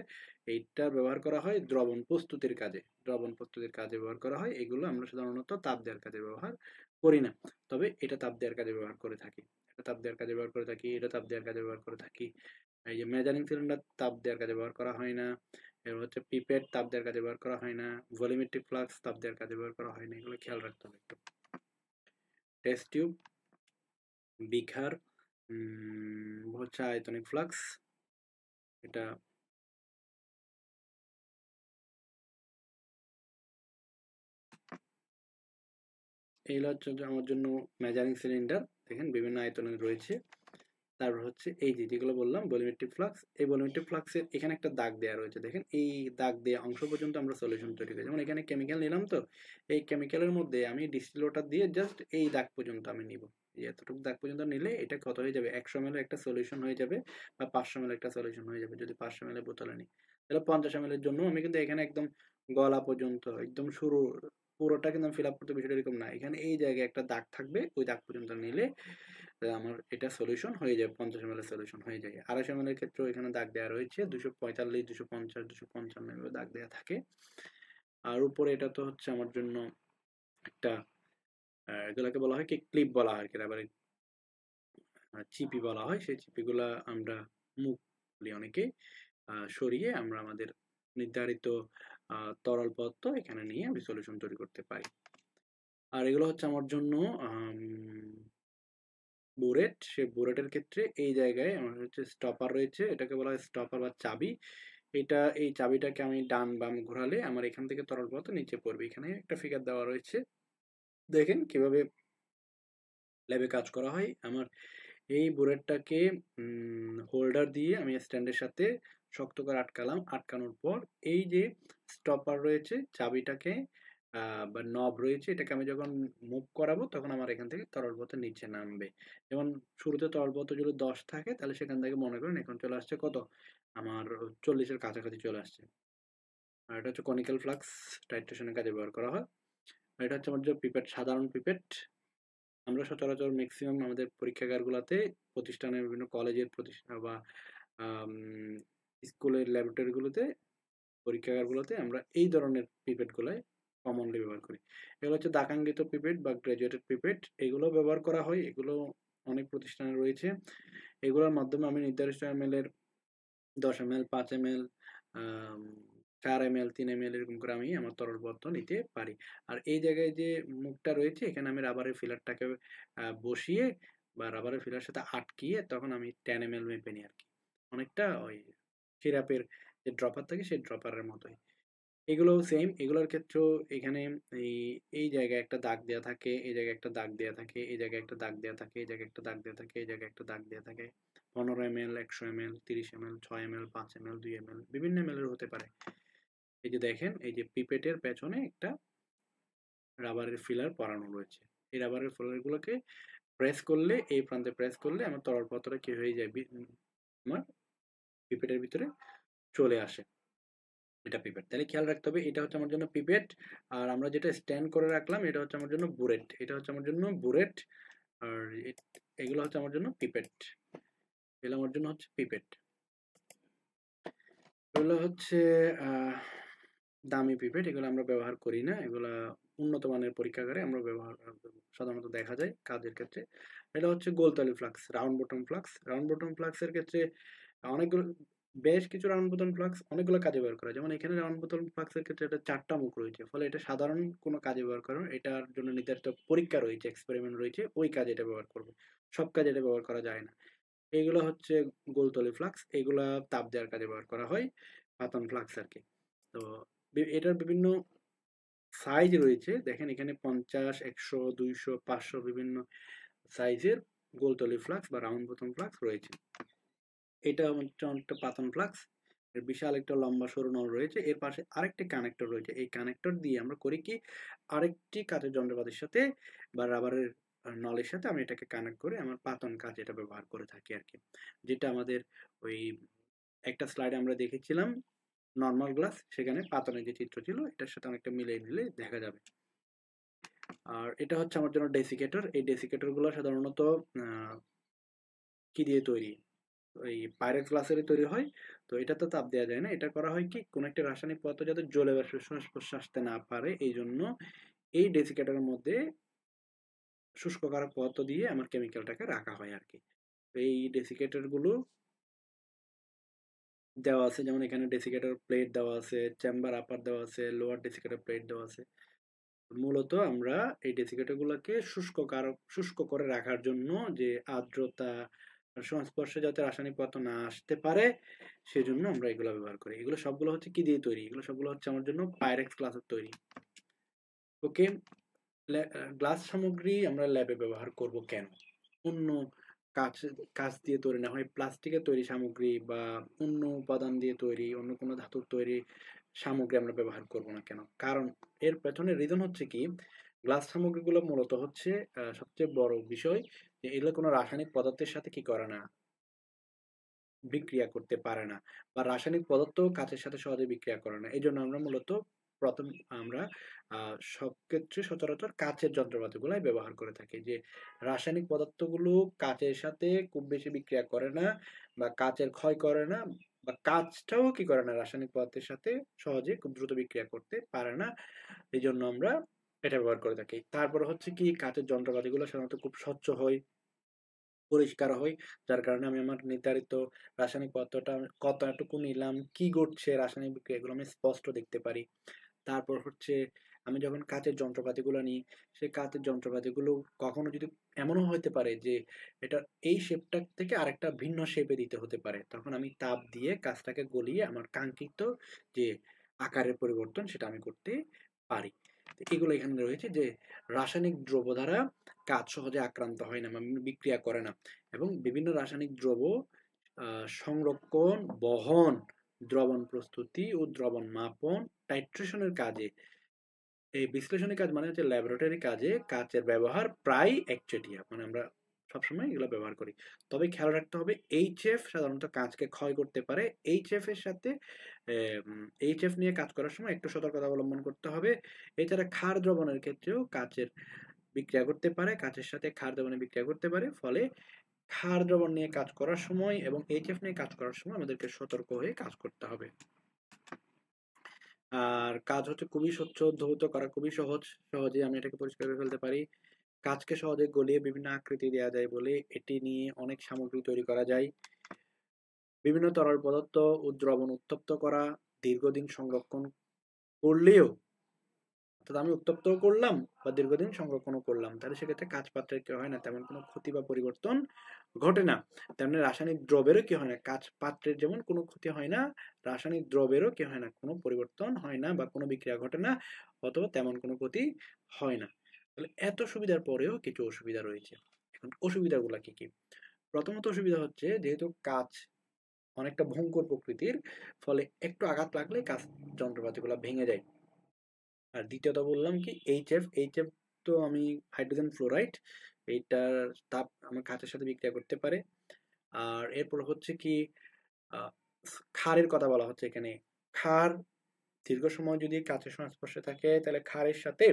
Speaker 1: এইটা ব্যবহার করা হয় দ্রবণ প্রস্তুতির কাজে, দ্রবণ প্রস্তুতির কাজে ব্যবহার করা হয়। এগুলো আমরা সাধারণত তাপ দেওয়ার কাজে ব্যবহার করি না, তবে এটা তাপ দেওয়ার কাজে ব্যবহার করে থাকি, এটা তাপ দেওয়ার কাজে ব্যবহার করে থাকি, এটা তাপ দেওয়ার কাজে ব্যবহার করে থাকি। এই যে মেজারিং সিলিন্ডার তাপ দেওয়ার কাজে ব্যবহার করা হয় না, এবার হচ্ছে পিপেট তাপ দেওয়ার কাজে ব্যবহার করা হয় না, ভলিউমেট্রিক ফ্লাক্স তাপ দেওয়ার কাজে ব্যবহার করা হয় না, এগুলো খেয়াল রাখতে হবে একটু। টেস্ট টিউব, বিকার, হচ্ছে আয়তনিক ফ্লাক্স, এটা এইগুলো হচ্ছে আমার জন্য মেজারিং সিলিন্ডার। দেখেন বিভিন্ন আয়তনের রয়েছে, তারপর হচ্ছে এই যে যেগুলো বললাম ভলিউমেট্রিক ফ্লাক্স, এই ভলিউমেট্রিক ফ্লাক্সের এখানে একটা দাগ দেওয়া রয়েছে, দেখেন এই দাগ দেওয়া অংশ পর্যন্ত আমরা সলিউশন তৈরি করি। যেমন এখানে কেমিক্যাল নিলাম, তো এই কেমিক্যালের মধ্যে আমি ডিস্টিল ওয়াটার দিয়ে জাস্ট এই দাগ পর্যন্ত আমি নিব। এতটুকু দাগ পর্যন্ত নিলে এটা কত হয়ে যাবে, 100 ml একটা সলিউশন হয়ে যাবে, বা 500 ml একটা সলিউশন হয়ে যাবে। যদি 500 ml বোতলে নিই, তাহলে 50 ml এর জন্য আমি কিন্তু এখানে একদম গলা পর্যন্ত একদম শুরু পুরোটা কিন্তু আমি ফিল আপ করতে, বিষয়টা এরকম না। এখানে এই জায়গায় একটা দাগ থাকবে, ওই দাগ পর্যন্ত নিলে আমার এটা সলিউশন হয়ে যাবে, 50 ml এর সলিউশন হয়ে যায়। 250 ml এর ক্ষেত্রেও এখানে দাগ দেওয়া রয়েছে, 245, 250, 255 এভাবে দাগ দেওয়া থাকে। আর উপরে এটা তো হচ্ছে আমার জন্য একটা এগুলাকে বলা হয় কি ক্লিপ বলা হয়, কি আবার চিপি বলা হয়। সেই চিপিগুলা আমরা মুখ বলি অনেকে, সরিয়ে আমরা আমাদের নির্ধারিত তরল পদার্থ এখানে নিয়ে আমি সলিউশন তৈরি করতে পারি। আর এগুলো হচ্ছে আমার জন্য বুরেট। সে বুরেটের ক্ষেত্রে এই জায়গায় আমার হচ্ছে স্টপার রয়েছে, এটাকে বলা হয় স্টপার বা চাবি। এটা এই চাবিটাকে আমি ডান বাম ঘোরালে আমার এখান থেকে তরল পদার্থ নিচে পড়বে। এখানে একটা ফিগার দেওয়া রয়েছে, দেখেন কিভাবে ল্যাবে কাজ করা হয়। আমার এই বুলেটটাকে হোল্ডার দিয়ে আমি স্ট্যান্ডের সাথে শক্ত করে আটকালাম। আটকানোর পর এই যে স্টপার রয়েছে, চাবিটাকে বা নব রয়েছে, এটাকে আমি যখন মুভ করাবো তখন আমার এখান থেকে তরল পদার্থ নিচে নামবে। যেমন শুরুতে তরল পদার্থ যদি 10 থাকে, তাহলে সেখান থেকে মনে করেন এখন চলে আসছে কত, আমার 40-এর কাছাকাছি চলে আসছে। আর এটা হচ্ছে কনিক্যাল ফ্লাক্স, টাইট্রেশনের কাজে ব্যবহার করা হয়। আর এটা হচ্ছে আমার যে পিপেট, সাধারণ পিপেট। আমরা সচরাচর ম্যাক্সিমাম আমাদের পরীক্ষাগারগুলোতে, প্রতিষ্ঠানের বিভিন্ন কলেজের প্রতিষ্ঠান বা স্কুলের ল্যাবরেটরিগুলোতে, পরীক্ষাগারগুলোতে আমরা এই ধরনের পিপেটগুলাই কমনলি ব্যবহার করি। এগুলো হচ্ছে দাকাঙ্কিত পিপেট বা গ্রাজুয়েটেড পিপেট, এগুলো ব্যবহার করা হয়। এগুলো অনেক প্রতিষ্ঠানে রয়েছে। এগুলোর মাধ্যমে আমি নির্দিষ্ট এমএলের 10 ml, 5 ml, 4 ml, 3 ml এরকম করে আমি আমার তরল পদার্থ নিতে পারি। আর এই জায়গায় যে মুখটা রয়েছে, এখানে আমি রাবারের ফিলারটাকে বসিয়ে বা রাবারের ফিলার সাথে আটকিয়ে তখন আমি 10 ml মেপে নিই আর কি। অনেকটা ওই সিরাপের যে ড্রপার থাকে সেই ড্রপারের মতোই। এগুলোও সেম, এগুলোর ক্ষেত্রেও এখানে এই এই জায়গায় একটা দাগ দেওয়া থাকে, এই জায়গায় একটা দাগ দেওয়া থাকে, এই জায়গায় একটা দাগ দেওয়া থাকে, এই জায়গায় একটা দাগ দেওয়া থাকে, এই জায়গায় একটা দাগ দেওয়া থাকে। 15 ml, 100 ml, 30 ml, 6 ml, 5 ml, 2 ml, বিভিন্ন ml এর হতে পারে। এই যে দেখেন, এই যে পিপেটের পেছনে একটা রাবারের ফিলার পরানো রয়েছে। এই রাবারের ফিলারগুলোকে প্রেস করলে, এই প্রান্তে প্রেস করলে আমার তরল পদার্থটা কি হয়ে যায়, আমার পিপেটের ভিতরে চলে আসে। এটা পিপেট, তাহলে খেয়াল রাখতে হবে এটা হচ্ছে আমার জন্য পিপেট। আর আমরা যেটা স্ট্যান্ড করে রাখলাম এটা হচ্ছে আমার জন্য বুরেট, এটা হচ্ছে আমার জন্য বুরেট। আর এগুলো হচ্ছে আমার জন্য পিপেট, এগুলো আমার জন্য হচ্ছে পিপেট। এগুলো হচ্ছে দামি পিপেট, এগুলো আমরা ব্যবহার করি না। এগুলা উন্নত মানের পরীক্ষাগারে আমরা ব্যবহার সাধারণত দেখা যায় কাজের ক্ষেত্রে। এটা হচ্ছে গোলতলি flask, round bottom flask. Round bottom ফ্লাক্সের ক্ষেত্রে অনেকগুলো, বেশ কিছু রাউন্ড বোতল ফ্লাক্স অনেকগুলো কাজে ব্যবহার করা হয়। যেমন এখানে রাউন্ড বোতল ফ্লাক্সের ক্ষেত্রে এটা 4টা মুখ রয়েছে, ফলে এটা সাধারণ কোনো কাজে ব্যবহার করে না। এটার জন্য নির্ধারিত পরীক্ষা রয়েছে, এক্সপেরিমেন্ট রয়েছে, ওই কাজে এটা ব্যবহার করবে। সব কাজে এটা ব্যবহার করা যায় না। এইগুলো হচ্ছে গোলতলি ফ্লাক্স, এগুলা তাপ দেওয়ার কাজে ব্যবহার করা হয়, পাতন ফ্লাক্স আর কি। তো এটার বিভিন্ন সাইজ রয়েছে, দেখেন এখানে 50, 100, 200, 500 বিভিন্ন সাইজের গোলতলি ফ্লাক্স বা রাউন্ড বোতল ফ্লাক্স রয়েছে। এটা হচ্ছে অনেকটা পাতন ফ্লাক্স, এর বিশাল একটা লম্বা সরু নল রয়েছে, এর পাশে আরেকটি কানেক্টর রয়েছে। এই কানেক্টর দিয়ে আমরা করি কি, আরেকটি কাজের যন্ত্রপাতির সাথে বা রাবারের নলের সাথে আমি এটাকে কানেক্ট করে আমার পাতন কাজ এটা ব্যবহার করে থাকি আর কি। যেটা আমাদের ওই একটা স্লাইডে আমরা দেখেছিলাম নর্মাল গ্লাস, সেখানে পাতনের যে চিত্র ছিল এটার সাথে অনেকটা মিলিয়ে নিলে দেখা যাবে। আর এটা হচ্ছে আমার জন্য ডেসিকেটর। এই ডেসিকেটর গুলো সাধারণত কি দিয়ে তৈরি, ওই পাইরেক্স গ্লাসেরই তৈরি হয়। তো এটা তো তাপ দেওয়া যায় না, এটা করা হয় কি, কোন একটা রাসায়নিক পদার্থ যাতে জ্বলে বা শ্বাস আসতে না পারে, এই জন্য এই ডেসিকেটরের মধ্যে শুষ্ককারক পদার্থ দিয়ে আমার কেমিক্যালটাকে রাখা হয় আর কি। এই ডেসিকেটর গুলো দেওয়া আছে, যেমন এখানে ডেসিকেটর প্লেট দেওয়া আছে, চেম্বার আপার দেওয়া আছে, লোয়ার ডেসিকেটর প্লেট দেওয়া আছে। মূলত আমরা এই ডেসিকেটর গুলোকে শুষ্ক করে রাখার জন্য, যে আর্দ্রতা সংস্পর্শে যাতে রাসায়নিক পদার্থ না আসতে পারে সেজন্য আমরা এগুলো ব্যবহার করি। এগুলো সবগুলো হচ্ছে কি দিয়ে তৈরি, এগুলো সবগুলো হচ্ছে আমার জন্য পাইরেক্স গ্লাসের তৈরি। ওকে, গ্লাস সামগ্রী আমরা ল্যাবে ব্যবহার করব কেন, অন্য কাঁচ কাঁচ দিয়ে তৈরি না হয় প্লাস্টিকের তৈরি সামগ্রী বা অন্য উপাদান দিয়ে তৈরি, অন্য কোনো ধাতুর তৈরি সামগ্রী আমরা ব্যবহার করব না কেন? কারণ এর পেছনে রিজন হচ্ছে কি, গ্লাস সামগ্রীগুলো মূলত হচ্ছে সবচেয়ে বড় বিষয় যে এগুলো কোনো রাসায়নিক পদার্থের সাথে কি করে না, বিক্রিয়া করতে পারে না, বা রাসায়নিক পদার্থ কাঁচের সাথে সহজে বিক্রিয়া করে না। এজন্য আমরা মূলত প্রথম আমরা সব ক্ষেত্রে সচরাচর কাঁচের যন্ত্রপাতিগুলাই ব্যবহার করে থাকি। যে রাসায়নিক পদার্থগুলো কাঁচের সাথে খুব বেশি বিক্রিয়া করে না বা কাঁচের ক্ষয় করে না, বা কাঁচটাও কি করে না রাসায়নিক পদার্থের সাথে সহজে খুব দ্রুত বিক্রিয়া করতে পারে না। এজন্য আমরা এটা ব্যবহার করে থাকি। তারপরে হচ্ছে কি, কাঁচের যন্ত্রপাতিগুলো সাধারণত খুব স্বচ্ছ হয়, পরিষ্কার হয়, যার কারণে আমি আমার নির্ধারিত রাসায়নিক পদার্থটা কতটুকু নিলাম, কি ঘটছে রাসায়নিক বিক্রিয়া, এগুলো আমি স্পষ্ট দেখতে পারি। তারপর হচ্ছে আমি যখন কাঁচের যন্ত্রপাতিগুলো নিই, সেই কাঁচের যন্ত্রপাতিগুলো কখনো যদি এমনও হতে পারে যে এটা এই শেপটা থেকে আরেকটা ভিন্ন শেপে দিতে হতে পারে, তখন আমি তাপ দিয়ে কাঁচটাকে গলিয়ে আমার কাঙ্ক্ষিত যে আকারের পরিবর্তন সেটা আমি করতে পারি। তো এগুলো এখানে রয়েছে যে রাসায়নিক দ্রব্য দ্বারা কাঁচ সহজে আক্রান্ত হয় না বা বিক্রিয়া করে না, এবং বিভিন্ন রাসায়নিক দ্রব্য সংরক্ষণ, বহন, দ্রবণ প্রস্তুতি ও দ্রবণ মাপন, টাইট্রেশনের কাজে, এই বিশ্লেষণী কাজ মানে হচ্ছে ল্যাবরেটরি কাজে কাঁচের ব্যবহার প্রায় একচেটিয়া, মানে আমরা সবসময় এগুলো ব্যবহার করি। তবে খেয়াল রাখতে হবে এইচএফ সাধারণত কাঁচকে ক্ষয় করতে পারে। এইচএফ এর সাথে এইচএফ নিয়ে কাজ করার সময় একটু সতর্কতা অবলম্বন করতে হবে। এছাড়া ক্ষার দ্রবণের ক্ষেত্রেও কাঁচের বিক্রিয়া করতে পারে, কাঁচের সাথে ক্ষার দ্রবণে বিক্রিয়া করতে পারে। ফলে ক্ষার দ্রবণ নিয়ে কাজ করার সময় এবং এইচএফ নিয়ে কাজ করার সময় আমাদেরকে সতর্ক হয়ে কাজ করতে হবে। আর কাজ হচ্ছে খুবই স্বচ্ছ, ধৌত করা খুবই সহজ, সহজে আমি এটাকে পরিষ্কার করে ফেলতে পারি। কাজকে সহজে গলিয়ে বিভিন্ন আকৃতি দেওয়া যায় বলে এটি নিয়ে অনেক সামগ্রী তৈরি করা যায়। বিভিন্ন তরল পদার্থ ও দ্রবণ উত্তপ্ত করা, দীর্ঘদিন সংরক্ষণ করলেও, অর্থাৎ আমি উত্তপ্তও করলাম বা দীর্ঘদিন সংরক্ষণও করলাম, তাহলে সেক্ষেত্রে কাঁচ পাত্রের কি হয় না, তেমন কোনো ক্ষতি বা পরিবর্তন ঘটে না। তেমনি রাসায়নিক দ্রব্যেরও কি হয় না, কাঁচ পাত্রের যেমন কোনো ক্ষতি হয় না, রাসায়নিক দ্রব্যেরও কি হয় না, কোনো পরিবর্তন হয় না বা কোনো বিক্রিয়া ঘটে না, অথবা তেমন কোনো ক্ষতি হয় না। তাহলে এত সুবিধার পরেও কিছু অসুবিধা রয়েছে। এখন অসুবিধাগুলো কি কি? প্রথমত অসুবিধা হচ্ছে যেহেতু কাঁচ অনেকটা ভঙ্গুর প্রকৃতির, ফলে একটু আঘাত লাগলে কাঁচ যন্ত্রপাতিগুলো ভেঙে যায়। আর দ্বিতীয়ত বললাম কি, এইচএফ তো আমি হাইড্রোজেন ফ্লোরাইড, এইটার তাপ আমার কাঁচের সাথে বিক্রিয়া করতে পারে। আর এরপর হচ্ছে কি, আহ, ক্ষারের কথা বলা হচ্ছে এখানে। ক্ষার দীর্ঘ সময় যদি কাঁচের সংস্পর্শে থাকে, তাহলে ক্ষারের সাথে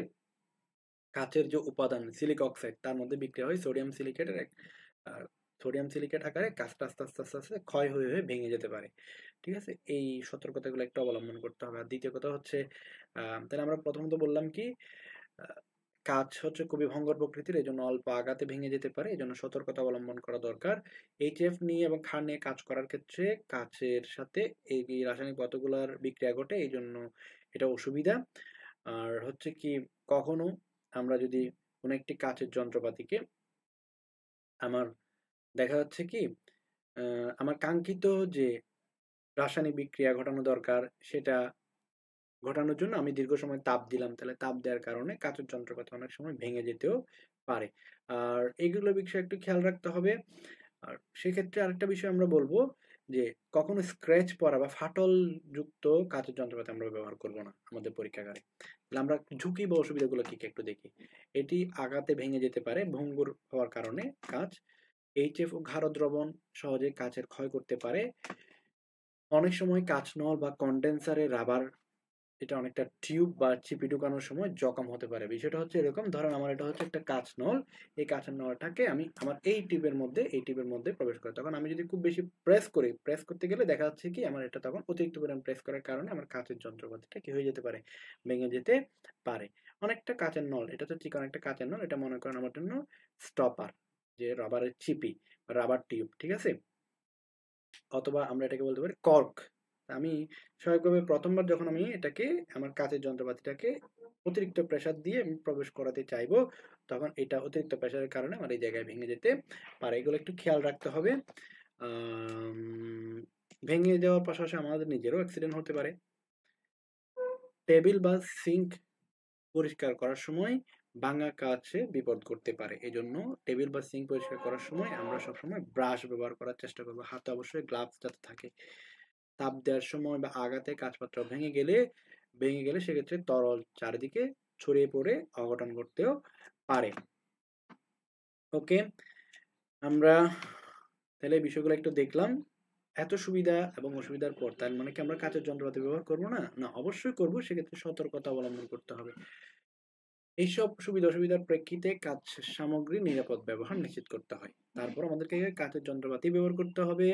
Speaker 1: কাঁচের যে উপাদান সিলিক অক্সাইড, তার মধ্যে বিক্রিয়া হয় সোডিয়াম সিলিকেটের সোডিয়াম সিলিকেট আকারে কাঁচটা আস্তে আস্তে আস্তে আস্তে ক্ষয় হয়ে হয়ে ভেঙে যেতে পারে। ঠিক আছে, এই সতর্কতাগুলো একটু অবলম্বন করতে হবে। আর দ্বিতীয় কথা হচ্ছে, তাহলে আমরা প্রথমত বললাম কি, আহ, কাঁচ হচ্ছে খুবই ভঙ্গুর প্রকৃতির, এই জন্য অল্প আঘাতে ভেঙে যেতে পারে, এই জন্য সতর্কতা অবলম্বন করা দরকার। এইচএফ নিয়ে এবং ক্ষার নিয়ে কাজ করার ক্ষেত্রে কাঁচের সাথে এই রাসায়নিক পদার্থগুলোর বিক্রিয়া ঘটে, এই জন্য এটা অসুবিধা। আর হচ্ছে কি, কখনো আমরা যদি কোনো একটি কাঁচের যন্ত্রপাতিকে আমার দেখা যাচ্ছে কি, আমার কাঙ্ক্ষিত যে রাসায়নিক বিক্রিয়া ঘটানো দরকার সেটা ঘটানোর জন্য আমি দীর্ঘ সময় তাপ দিলাম, তাহলে তাপ দেওয়ার কারণে কাঁচের যন্ত্রপাতি অনেক সময় ভেঙে যেতেও পারে। আর এগুলো বিষয়ে একটু খেয়াল রাখতে হবে। আর সেক্ষেত্রে আরেকটা বিষয় আমরা বলবো যে কখনো স্ক্র্যাচ পড়া বা ফাটল যুক্ত কাঁচের যন্ত্রপাতি আমরা ব্যবহার করব না আমাদের পরীক্ষাগারে। তাহলে আমরা ঝুঁকি বা অসুবিধাগুলো কি কি একটু দেখি। এটি আঘাতে ভেঙে যেতে পারে ভঙ্গুর হওয়ার কারণে কাঁচ। এইচএফ ও ক্ষার দ্রবণ সহজে কাঁচের ক্ষয় করতে পারে। অনেক সময় কাঁচ নল বা কন্ডেন্সারে রাবার, এটা অনেকটা টিউব বা চিপি ঢুকানোর সময় জখম হতে পারে। বিষয়টা হচ্ছে এরকম, ধরেন আমার এটা হচ্ছে একটা কাঁচ নল, এই কাঁচের নলটাকে আমি আমার এই টিউবের মধ্যে প্রবেশ করি, তখন আমি যদি খুব বেশি প্রেস করি, প্রেস করতে গেলে দেখা যাচ্ছে কি আমার এটা তখন অতিরিক্ত পরিমাণ প্রেস করার কারণে আমার কাঁচের যন্ত্রপাতিটা কি হয়ে যেতে পারে, ভেঙে যেতে পারে। অনেকটা কাঁচের নল, এটা তো চিকন একটা কাঁচের নল, এটা মনে করেন আমার জন্য স্টপার, যে রাবারের চিপি, রাবার টিউব, ঠিক আছে, অথবা আমরা এটাকে বলতে পারি কর্ক। আমি স্বাভাবিকভাবে প্রথমবার যখন আমি এটাকে আমার কাঁচের যন্ত্রপাতিটাকে অতিরিক্ত প্রেসার দিয়ে আমি প্রবেশ করাতে চাইবো, তখন এটা অতিরিক্ত প্রেসারের কারণে আমার এই জায়গায় ভেঙে যেতে পারে। এগুলো একটু খেয়াল রাখতে হবে। ভেঙে যাওয়ার পাশাপাশি আমাদের নিজেরও অ্যাক্সিডেন্ট হতে পারে। টেবিল বা সিঙ্ক পরিষ্কার করার সময় ভাঙা কাচে বিপদ করতে পারে। এজন্য টেবিল বা সিঙ্ক পরিষ্কার করার সময় আমরা সবসময় ব্রাশ ব্যবহার করার চেষ্টা করব। হাতে অবশ্যই গ্লাভস যাতে থাকে। তাপ দেওয়ার সময় বা আঘাতে কাঁচপাত্র ভেঙে গেলে সেক্ষেত্রে তরল চারিদিকে ছড়িয়ে পড়ে অঘটন ঘটতেও পারে। ওকে, আমরা তাহলে এই বিষয়গুলো একটু দেখলাম। এত সুবিধা এবং অসুবিধার পর তার মানে কি আমরা কাঁচের যন্ত্রপাতি ব্যবহার করব না? না, অবশ্যই করব। সেক্ষেত্রে সতর্কতা অবলম্বন করতে হবে। এইসব সুবিধা অসুবিধার প্রেক্ষিতে কাঁচ সামগ্রীর নিরাপদ ব্যবহার নিশ্চিত করতে হয়। তারপর আমাদেরকে কাঁচের যন্ত্রপাতি ব্যবহার করতে হবে।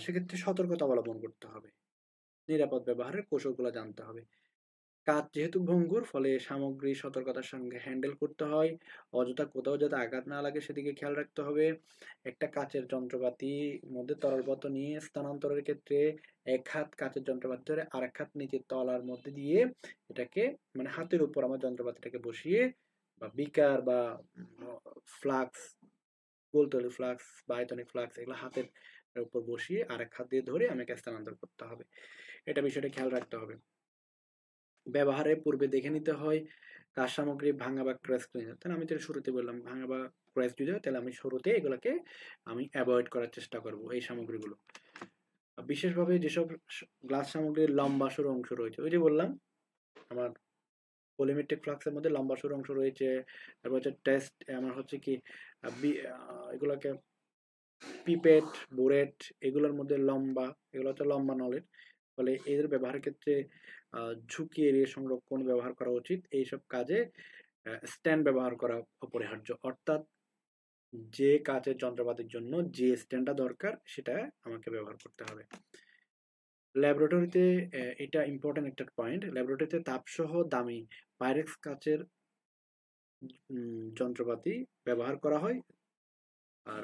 Speaker 1: সেক্ষেত্রে সতর্কতা অবলম্বন করতে হবে। নিরাপদ ব্যবহারের কৌশলগুলো জানতে হবে। কাজ যেহেতু ভঙ্গুর, ফলে সামগ্রী সতর্কতার সঙ্গে হ্যান্ডেল করতে হয়। অযথা কোথাও যাতে আঘাত না লাগে সেদিকে খেয়াল রাখতে হবে। একটা কাচের যন্ত্রপাতির মধ্যে তরল পদার্থ নিয়ে স্থানান্তরের ক্ষেত্রে এক হাত কাচের যন্ত্রপাতি ধরে আরেক হাত নিচের তলার মধ্যে দিয়ে এটাকে মানে হাতের উপর আমার যন্ত্রপাতিটাকে বসিয়ে বা বিকার বা ফ্লাক্স, গোলতলি ফ্লাক্স বা আয়তনিক ফ্লাক্স এগুলো হাতের উপর বসিয়ে আরেক হাত দিয়ে ধরে আমাকে স্থানান্তর করতে হবে। এটা বিষয়টা খেয়াল রাখতে হবে। ব্যবহারের পূর্বে দেখে নিতে হয় কাজ সামগ্রী ভাঙা বা ক্র্যাশ কিনা। তাহলে আমি তো শুরুতে বললাম ভাঙা বা ক্র্যাশ যদি হয় তাহলে আমি শুরুতে এগুলোকে আমি অ্যাভয়েড করার চেষ্টা করব এই সামগ্রীগুলো। বিশেষভাবে যেসব গ্লাস সামগ্রীর লম্বা সরু অংশ রয়েছে, ওই যে বললাম আমার পলিমেট্রিক ফ্লাক্সের মধ্যে লম্বা সরু অংশ রয়েছে। তারপর হচ্ছে টেস্ট আমার হচ্ছে কি এগুলোকে পিপেট, বুরেট এগুলোর মধ্যে লম্বা, এগুলো হচ্ছে লম্বা নলের। ফলে এদের ব্যবহারের ক্ষেত্রে ঝুঁকি এড়িয়ে সংরক্ষণ ব্যবহার করা উচিত। এইসব কাজে স্ট্যান্ড ব্যবহার করা অপরিহার্য। অর্থাৎ যে কাজের যন্ত্রপাতির জন্য যে স্ট্যান্ডটা দরকার সেটা আমাকে ব্যবহার করতে হবে। ল্যাবরেটরিতে এটা ইম্পর্টেন্ট একটা পয়েন্ট। ল্যাবরেটরিতে তাপসহ দামি পাইরেক্স কাচের যন্ত্রপাতি ব্যবহার করা হয়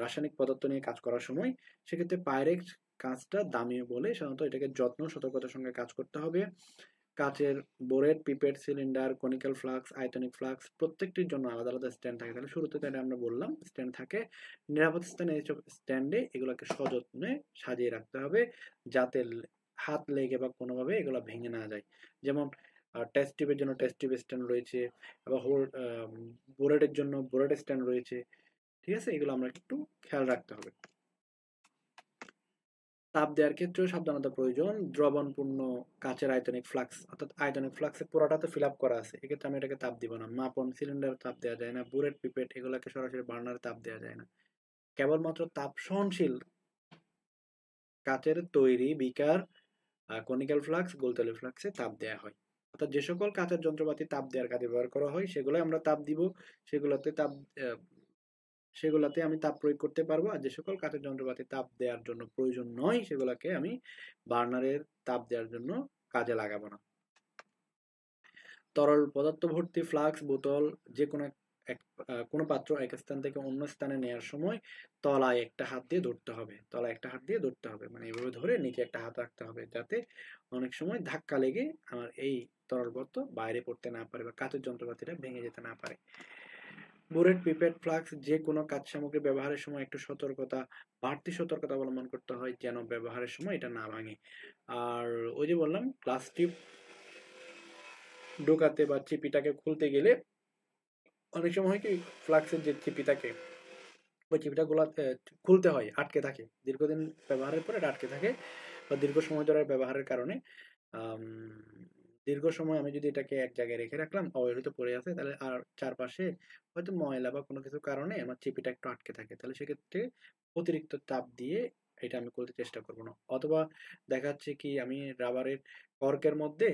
Speaker 1: রাসায়নিক পদার্থ নিয়ে কাজ করার সময়। সেক্ষেত্রে পাইরেক্স কাজটা দামি বলে সাধারণত এটাকে যত্ন সতর্কতার সঙ্গে কাজ করতে হবে। কাচের burette, pipette, cylinder, conical flask, আয়তনিক ফ্লাক্স প্রত্যেকটির জন্য আলাদা আলাদা স্ট্যান্ড থাকে। তাহলে শুরুতে তাহলে আমরা বললাম স্ট্যান্ড থাকে। নিরাপদ স্থানে এইসব স্ট্যান্ডে এগুলোকে সযত্নে সাজিয়ে রাখতে হবে যাতে হাত লেগে বা কোনোভাবে এগুলো ভেঙে না যায়। যেমন টেস্ট টিউবের জন্য টেস্ট টিউব স্ট্যান্ড রয়েছে, আবার বোরেটের জন্য বোরেট স্ট্যান্ড রয়েছে। ঠিক আছে, এগুলো আমরা একটু খেয়াল রাখতে হবে। তাপ দেওয়ার ক্ষেত্রেও সাবধানতা প্রয়োজন। দ্রবণপূর্ণ কাচের আয়তনিক ফ্লাক্স, অর্থাৎ আয়তনিক ফ্লাক্সে পুরোটা তো ফিল আপ করা আছে, এক্ষেত্রে আমি এটাকে তাপ দিব না। মাপন সিলিন্ডার তাপ দেওয়া যায় না। বুলেট পিপেট এগুলোকে সরাসরি বার্নারে তাপ দেওয়া যায় না। কেবলমাত্র তাপ সহনশীল কাচের তৈরি বিকার, কনিক্যাল ফ্লাক্স, গোলতলি ফ্লাক্সে তাপ দেওয়া হয়। অর্থাৎ যে সকল কাচের যন্ত্রপাতি তাপ দেওয়ার কাজে ব্যবহার করা হয় সেগুলো আমরা তাপ দিব। সেগুলোতে তাপ সেগুলাতে আমি তাপ প্রয়োগ করতে পারবো। আর যে সকল কাচের যন্ত্রপাতি তাপ দেওয়ার জন্য প্রয়োজন নয় সেগুলোকে আমি বার্নারের তাপ দেওয়ার জন্য কাজে লাগাবো না। তরল পদার্থ ভর্তি ফ্লাক্স বোতল যে কোনো পাত্র এক স্থান থেকে অন্য স্থানে নেওয়ার সময় তলায় একটা হাত দিয়ে ধরতে হবে। তলায় একটা হাত দিয়ে ধরতে হবে মানে এভাবে ধরে নিচে একটা হাত রাখতে হবে যাতে অনেক সময় ধাক্কা লেগে আমার এই তরল পদার্থ বাইরে পড়তে না পারে বা কাচের যন্ত্রপাতিটা ভেঙে যেতে না পারে। বুলেট, পিপেট, ফ্লাক্স যে কোনো কাজ সামগ্রী ব্যবহারের সময় একটু বাড়তি সতর্কতা অবলম্বন করতে হয় যেন ব্যবহারের সময় এটা না ভাঙে। আর ওই যে বললাম গ্লাস টিউব ঢোকাতে বা চিপিটাকে খুলতে গেলে অনেক সময় হয় কি ফ্লাক্সের যে চিপি থাকে ওই চিপিটা খুলতে হয়, আটকে থাকে। দীর্ঘদিন ব্যবহারের পর এটা আটকে থাকে বা দীর্ঘ সময় ধরে ব্যবহারের কারণে দীর্ঘ সময় আমি যদি এটাকে এক জায়গায় রেখে রাখলাম অবহেলিত পড়ে আছে তাহলে আর চারপাশে হয়তো ময়লা বা কোনো কিছু কারণে আমার চিপিটা একটু আটকে থাকে, তাহলে সেক্ষেত্রে অতিরিক্ত চাপ দিয়ে এটা আমি করতে চেষ্টা করব না। অথবা দেখা যাচ্ছে কি আমি রাবারের কর্কের মধ্যে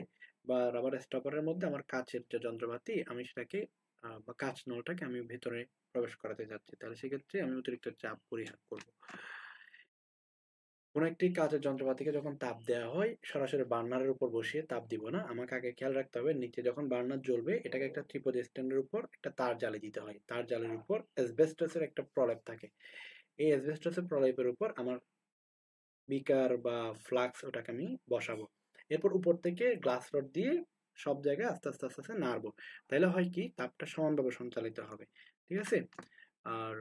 Speaker 1: বা রাবার স্টপারের মধ্যে আমার কাচের যে যন্ত্রপাতি আমি সেটাকে বা কাচ নলটাকে আমি ভেতরে প্রবেশ করাতে যাচ্ছি, তাহলে সেক্ষেত্রে আমি অতিরিক্ত চাপ পরিহার করব। কোনো একটি কাজের যন্ত্রপাতিকে যখন তাপ দেওয়া হয় সরাসরি বার্নারের উপর বসিয়ে তাপ দিব না। আমাকে আগে খেয়াল রাখতে হবে নিচে যখন বার্নার জ্বলবে এটাকে একটা ত্রিপদ স্ট্যান্ডের উপর একটা তার জ্বালে দিতে হয়। তার জালের উপর অ্যাসবেস্টসের একটা প্রলেপ থাকে। এই অ্যাসবেস্টসের প্রলেপের উপর আমার বিকার বা ফ্লাক্স ওটাকে আমি বসাবো। এরপর উপর থেকে গ্লাস রড দিয়ে সব জায়গায় আস্তে আস্তে আস্তে আস্তে নাড়বো। তাহলে হয় কি তাপটা সমানভাবে সঞ্চালিত হবে। ঠিক আছে। আর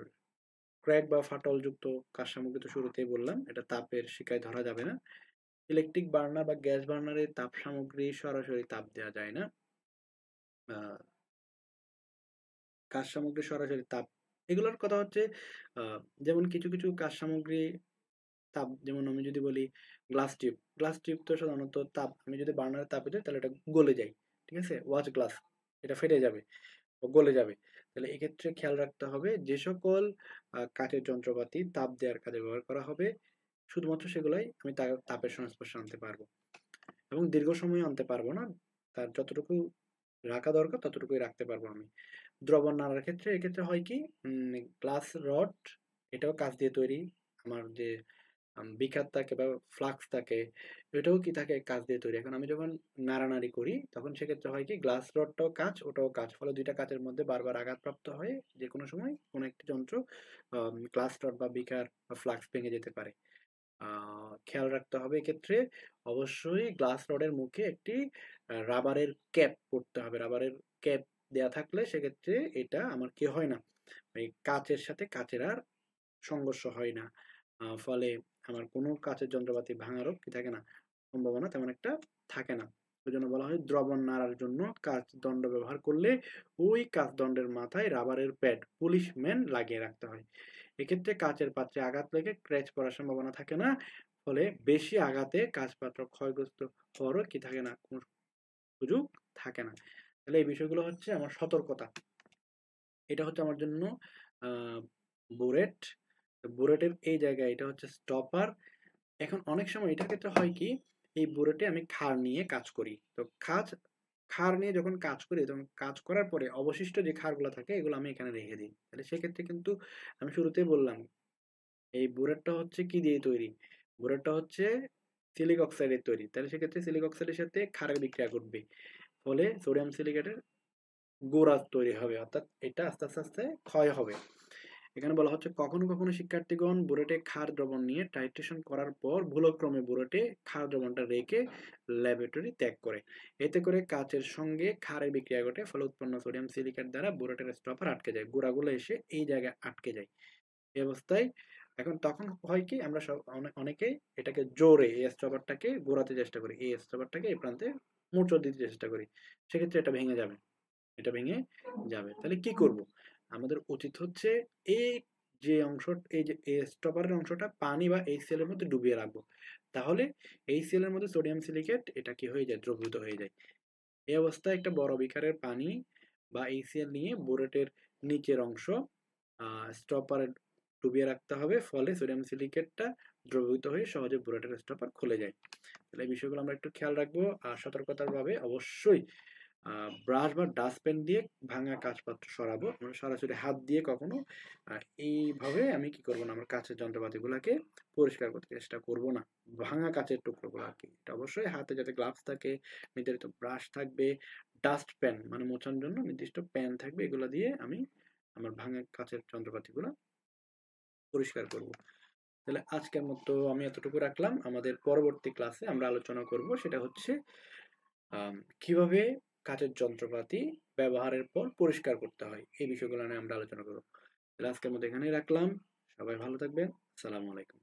Speaker 1: ক্র্যাক বা ফাটল যুক্ত কাজ সামগ্রী তো শুরুতেই বললাম এটা তাপের শিকায় ধরা যাবে না। ইলেকট্রিক বার্নার বা গ্যাস বার্নারে তাপ সামগ্রী সরাসরি তাপ দেওয়া যায় না। কাজ সামগ্রী সরাসরি তাপ, এগুলোর কথা হচ্ছে যেমন কিছু কিছু কাজ সামগ্রী তাপ, যেমন আমি যদি বলি গ্লাস টিউব তো সাধারণত তাপ, আমি যদি বার্নারে তাপে দিই তাহলে এটা গলে যায়, ঠিক আছে, ওয়াচ গ্লাস এটা ফেটে যাবে ও গলে যাবে। তাহলে এক্ষেত্রে খেয়াল রাখতে হবে যে সকল কাঠের যন্ত্রপাতি তাপ দেওয়ার কাজে ব্যবহার করা হবে শুধুমাত্র সেগুলাই আমি তাপের সংস্পর্শে আনতে পারবো, এবং দীর্ঘ সময় আনতে পারবো না, তার যতটুকু রাখা দরকার ততটুকুই রাখতে পারবো আমি। দ্রবণ নাড়ার ক্ষেত্রে এক্ষেত্রে হয় কি, গ্লাস রড এটাও কাঁচ দিয়ে তৈরি, আমার যে বিকার থাকে বা ফ্লাক্স থাকে এটাও কি থাকে কাঁচ দিয়ে তৈরি। এখন আমি যখন নাড়ানাড়ি করি তখন সেক্ষেত্রে হয় কি, গ্লাস রডটাও কাঁচ ওটাও কাঁচ, ফলে দুইটা কাঁচের মধ্যে বারবার আঘাতপ্রাপ্ত হয়ে যে কোনো সময় কোনো একটি যন্ত্র গ্লাস রড বা বিকার বা ফ্লাক্স ভেঙে যেতে পারে। খেয়াল রাখতে হবে এক্ষেত্রে অবশ্যই গ্লাস রডের মুখে একটি রাবারের ক্যাপ পড়তে হবে, রাবারের ক্যাপ দেয়া থাকলে সেক্ষেত্রে এটা আমার কি হয় না, এই কাচের সাথে কাচের আর সংঘর্ষ হয় না, ফলে আমার কোনো কাচের যন্ত্রপাতি ভাঙারও কি থাকে না, সম্ভাবনা তেমন একটা থাকে না। ওই জন্য বলা হয় দ্রবণ নাড়ার জন্য কাচ দণ্ড ব্যবহার করলে ওই কাচ দণ্ডের মাথায় রাবারের প্যাড পুলিশম্যান লাগিয়ে রাখতে হয়। এক্ষেত্রে কাচের পাত্রে আঘাত লেগে ক্র্যাচ পড়ার সম্ভাবনা থাকে না, ফলে বেশি আঘাতে কাচ পাত্র ক্ষয়গ্রস্ত হওয়ারও কি থাকে না, কোনো সুযোগ থাকে না। তাহলে এই বিষয়গুলো হচ্ছে আমার সতর্কতা। এটা হচ্ছে আমার জন্য বুরেট, বুরেটের এই জায়গায় এটা হচ্ছে স্টপার। এখন অনেক সময় এটার ক্ষেত্রে হয় কি, এই বুলেটে আমি খাড় নিয়ে কাজ করি, তো খাড় নিয়ে যখন কাজ করি তখন কাজ করার পরে অবশিষ্ট যে খাড়গুলো থাকে এগুলো আমি এখানে রেখে দিই, তাহলে সেক্ষেত্রে কিন্তু আমি শুরুতেই বললাম এই বুলেটটা হচ্ছে কি দিয়ে তৈরি, বুলেটটা হচ্ছে সিলিক অক্সাইডের তৈরি, তাহলে সেক্ষেত্রে সিলিক অক্সাইডের সাথে ক্ষারের বিক্রিয়া ঘটবে, ফলে সোডিয়াম সিলিকেটের গোড়া তৈরি হবে, অর্থাৎ এটা আস্তে আস্তে আস্তে ক্ষয় হবে। এখানে বলা হচ্ছে কখনো কখনো শিক্ষার্থীগণ বুলেটে ক্ষার দ্রবণ নিয়ে টাইট্রেশন করার পর ভুলক্রমে বুলেটে ক্ষার দ্রবণটা রেখে ল্যাবরেটরি ত্যাগ করে, এতে করে কাচের সঙ্গে ক্ষারের বিক্রিয়া ঘটে, ফলে উৎপন্ন সোডিয়াম সিলিকেট দ্বারা বুলেটের স্টপার আটকে যায়, গোড়াগুলো এসে এই জায়গায় আটকে যায়। এই অবস্থায় এখন তখন হয় কি, আমরা সব অনেকেই এটাকে জোরে এই স্টপারটাকে ঘোরাতে চেষ্টা করি, এই স্টপারটাকে এই প্রান্তে মোচড় দিতে চেষ্টা করি, সেক্ষেত্রে এটা ভেঙে যাবে, এটা ভেঙে যাবে। তাহলে কি করব, আমাদের উচিত হচ্ছে এই যে অংশ, এই যে স্টপারের অংশটা পানি বা HCl এর মধ্যে ডুবিয়ে রাখবো, তাহলে HCl এর মধ্যে সোডিয়াম সিলিকেট এটা কি হয়ে যায়, দ্রবীভূত হয়ে যায়। এই অবস্থায় একটা বড় বিকারের পানি বা HCl নিয়ে বুলেটের নিচের অংশ স্টপারে ডুবিয়ে রাখতে হবে, ফলে সোডিয়াম সিলিকেটটা দ্রবীভূত হয়ে সহজে বুলেটের স্টপার খুলে যায়। তাহলে এই বিষয়গুলো আমরা একটু খেয়াল রাখবো, আর সতর্কতার ভাবে অবশ্যই ব্রাশ বা ডাস্টপেন দিয়ে ভাঙা কাঁচপাত্র সরাবো, আমরা সরাসরি হাত দিয়ে কখনো এইভাবে আমি কি করবো না, আমার কাঁচের যন্ত্রপাতিগুলোকে পরিষ্কার করতে চেষ্টা করব না, ভাঙা কাঁচের টুকরোগুলো আর কি। এটা অবশ্যই হাতে যাতে গ্লাভস থাকে, নির্ধারিত ব্রাশ থাকবে, ডাস্ট প্যান মানে মোছার জন্য নির্দিষ্ট প্যান থাকবে, এগুলো দিয়ে আমি আমার ভাঙা কাঁচের যন্ত্রপাতিগুলো পরিষ্কার করব। তাহলে আজকের মতো আমি এতটুকু রাখলাম, আমাদের পরবর্তী ক্লাসে আমরা আলোচনা করব সেটা হচ্ছে কিভাবে কাচের যন্ত্রপাতি ব্যবহারের পর পরিষ্কার করতে হয়, এই বিষয়গুলো নিয়ে আমরা আলোচনা করব। তাহলে আজকের মতো এখানেই রাখলাম, সবাই ভালো থাকবেন, আসসালামু আলাইকুম।